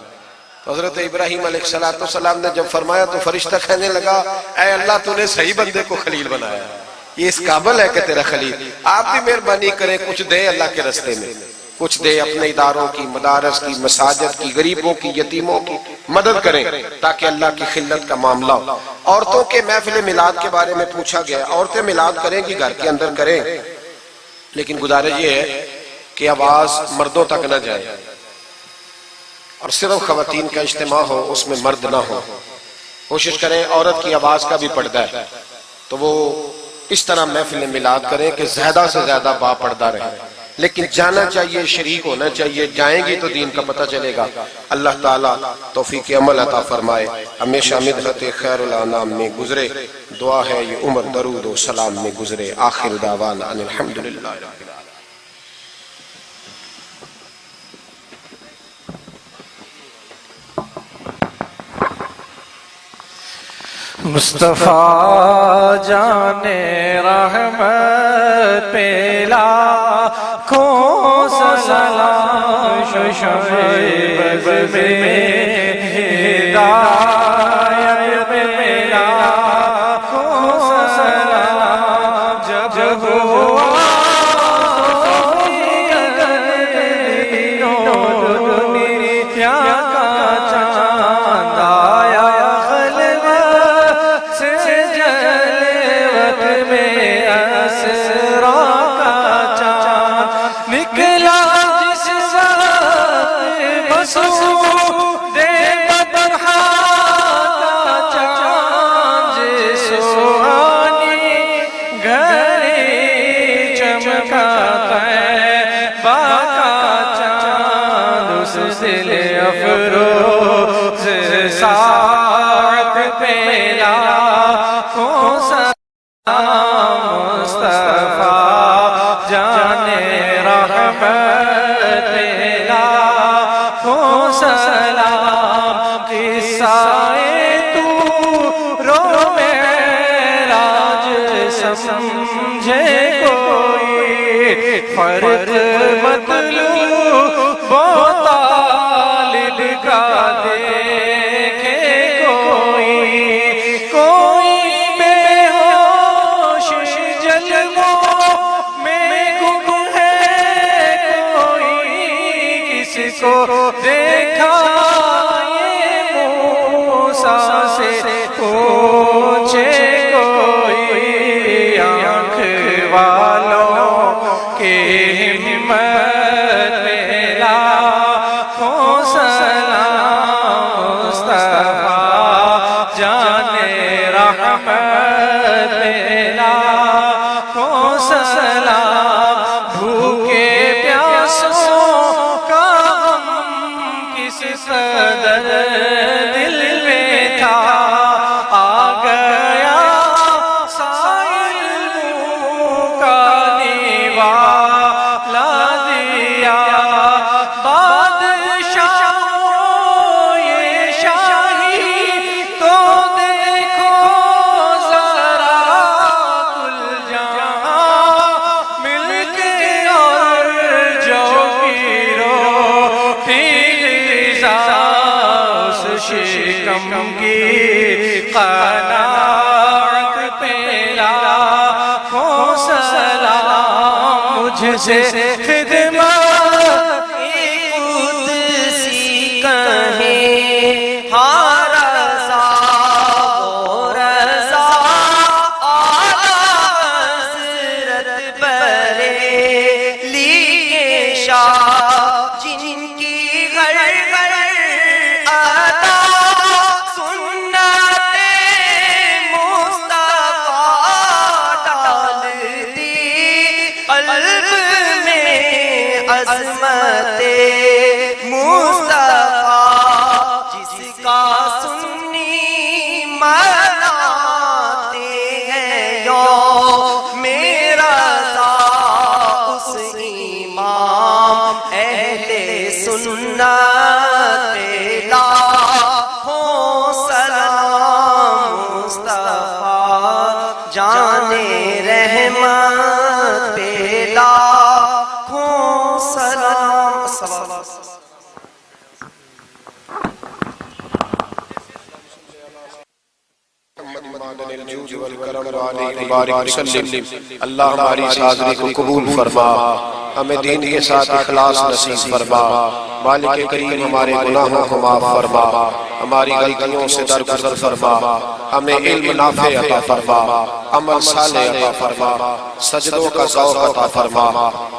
حضرت ابراہیم علیہ السلام نے جب فرمایا تو فرشتہ کہنے لگا اے اللہ تو نے صحیح بندے کو خلیل بنایا، یہ اس قابل ہے کہ تیرا خلیل. آپ بھی مہربانی کریں کچھ دے اللہ کے رستے میں، کچھ دے اپنے اداروں کی، مدارس کی، مساجد کی، غریبوں کی، یتیموں کی مدد کریں تاکہ اللہ کی خلت کا معاملہ ہو. عورتوں کے محفل میلاد کے بارے میں پوچھا گیا. عورتیں میلاد کریں گی گھر کے اندر کریں، لیکن گزارش یہ ہے کہ آواز مردوں تک نہ جائے اور صرف خواتین کا اجتماع ہو، اس میں مرد نہ ہو. کوشش کریں عورت کی آواز کا بھی پردہ ہے تو وہ اس طرح محفل میلاد کریں کہ زیادہ سے زیادہ با پردہ رہے، لیکن جانا چاہیے، شریک ہونا چاہیے. جائیں گی تو دین کا پتہ چلے گا. اللہ تعالیٰ توفیق عمل عطا فرمائے. ہمیشہ مدحت خیر الانام میں گزرے. دعا ہے یہ عمر درود و سلام میں گزرے. آخر دعوانا ان الحمدللہ. مصطفیٰ جان رحمت پہ لاکھوں سلام، شعیب میں ہدایت پہ لاکھوں سلام. جب ہوا دنیا کا چاند آیا دل افروز ساعت پہ لاکھوں سلام. مصطفیٰ جان رحمت پہ لاکھوں سلام. قصہ تو معراج سمجھے کوئی، فرق مطلوب طالب کا دیکھے کوئی بے ہوش جلووں میں گم ہے، کوئی کس کو دیکھا یہ موسیٰ سے پوچھے کوئی. آنکھ والوں کے ہمت دل میں تھا. آ گیا سائل کا نیوالا دیا. بادشاہ یہ شاہی تو دیکھو ذرا، کل جہاں مل کے اور جو سے خدمت قدسی کہیں ہاں رضا و رضا اعلیٰ حضرت بریلی کے شاہ جن کی غر غر عطا سنت مصطفیٰ ڈال دی قلب میں عظمت مصطفیٰ جس کا سنی مناتے ہیں یوم رضا اس امام اہل سنت لاکھوں سلام مصطفیٰ جان رحمت لاکھوں سلام الجود والکرم علیہ وبارک وسلم۔ اللہ ہماری اس حاضری کو قبول فرما، ہمیں دین کے ساتھ اخلاص نصیب فرما، مالک کریم ہمارے گناہوں کو معاف فرما، ہماری غلطیوں سے درگزر فرما، ہمیں علم نافع عطا فرما، عمل صالح عطا فرما، سجدوں کا ذوق عطا فرما،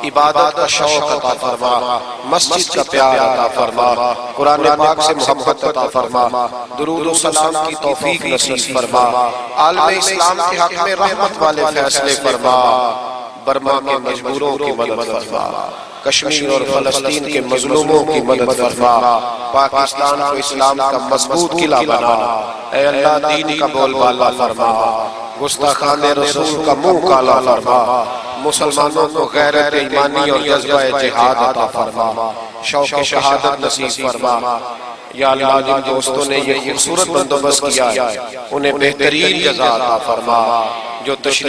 عبادت کا شوق عطا فرما، مسجد کا پیار عطا فرما، قرآن پاک سے محبت عطا فرما، درود و سلام کی توفیق نصیب فرما، عالم اسلام کے حق میں رحمت والے فیصلے فرما، برما کے مجبوروں کی مدد فرما، کشمیر اور فلسطین کے مظلوموں کی مدد فرما، پاکستان کو اسلام کا مضبوط قلعہ بنا، اے اللہ دین کا بول بالا فرما، گستاخان رسول کا منہ کالا فرما، مسلمانوں کو غیرت ایمانی اور جذبہ جہاد عطا فرما، شوق شہادت نصیب فرما۔ یا اللہ جن دوستوں نے یہ خوبصورت بندوبست کیا ہے انہیں بہترین جزا عطا فرما، جو تشریف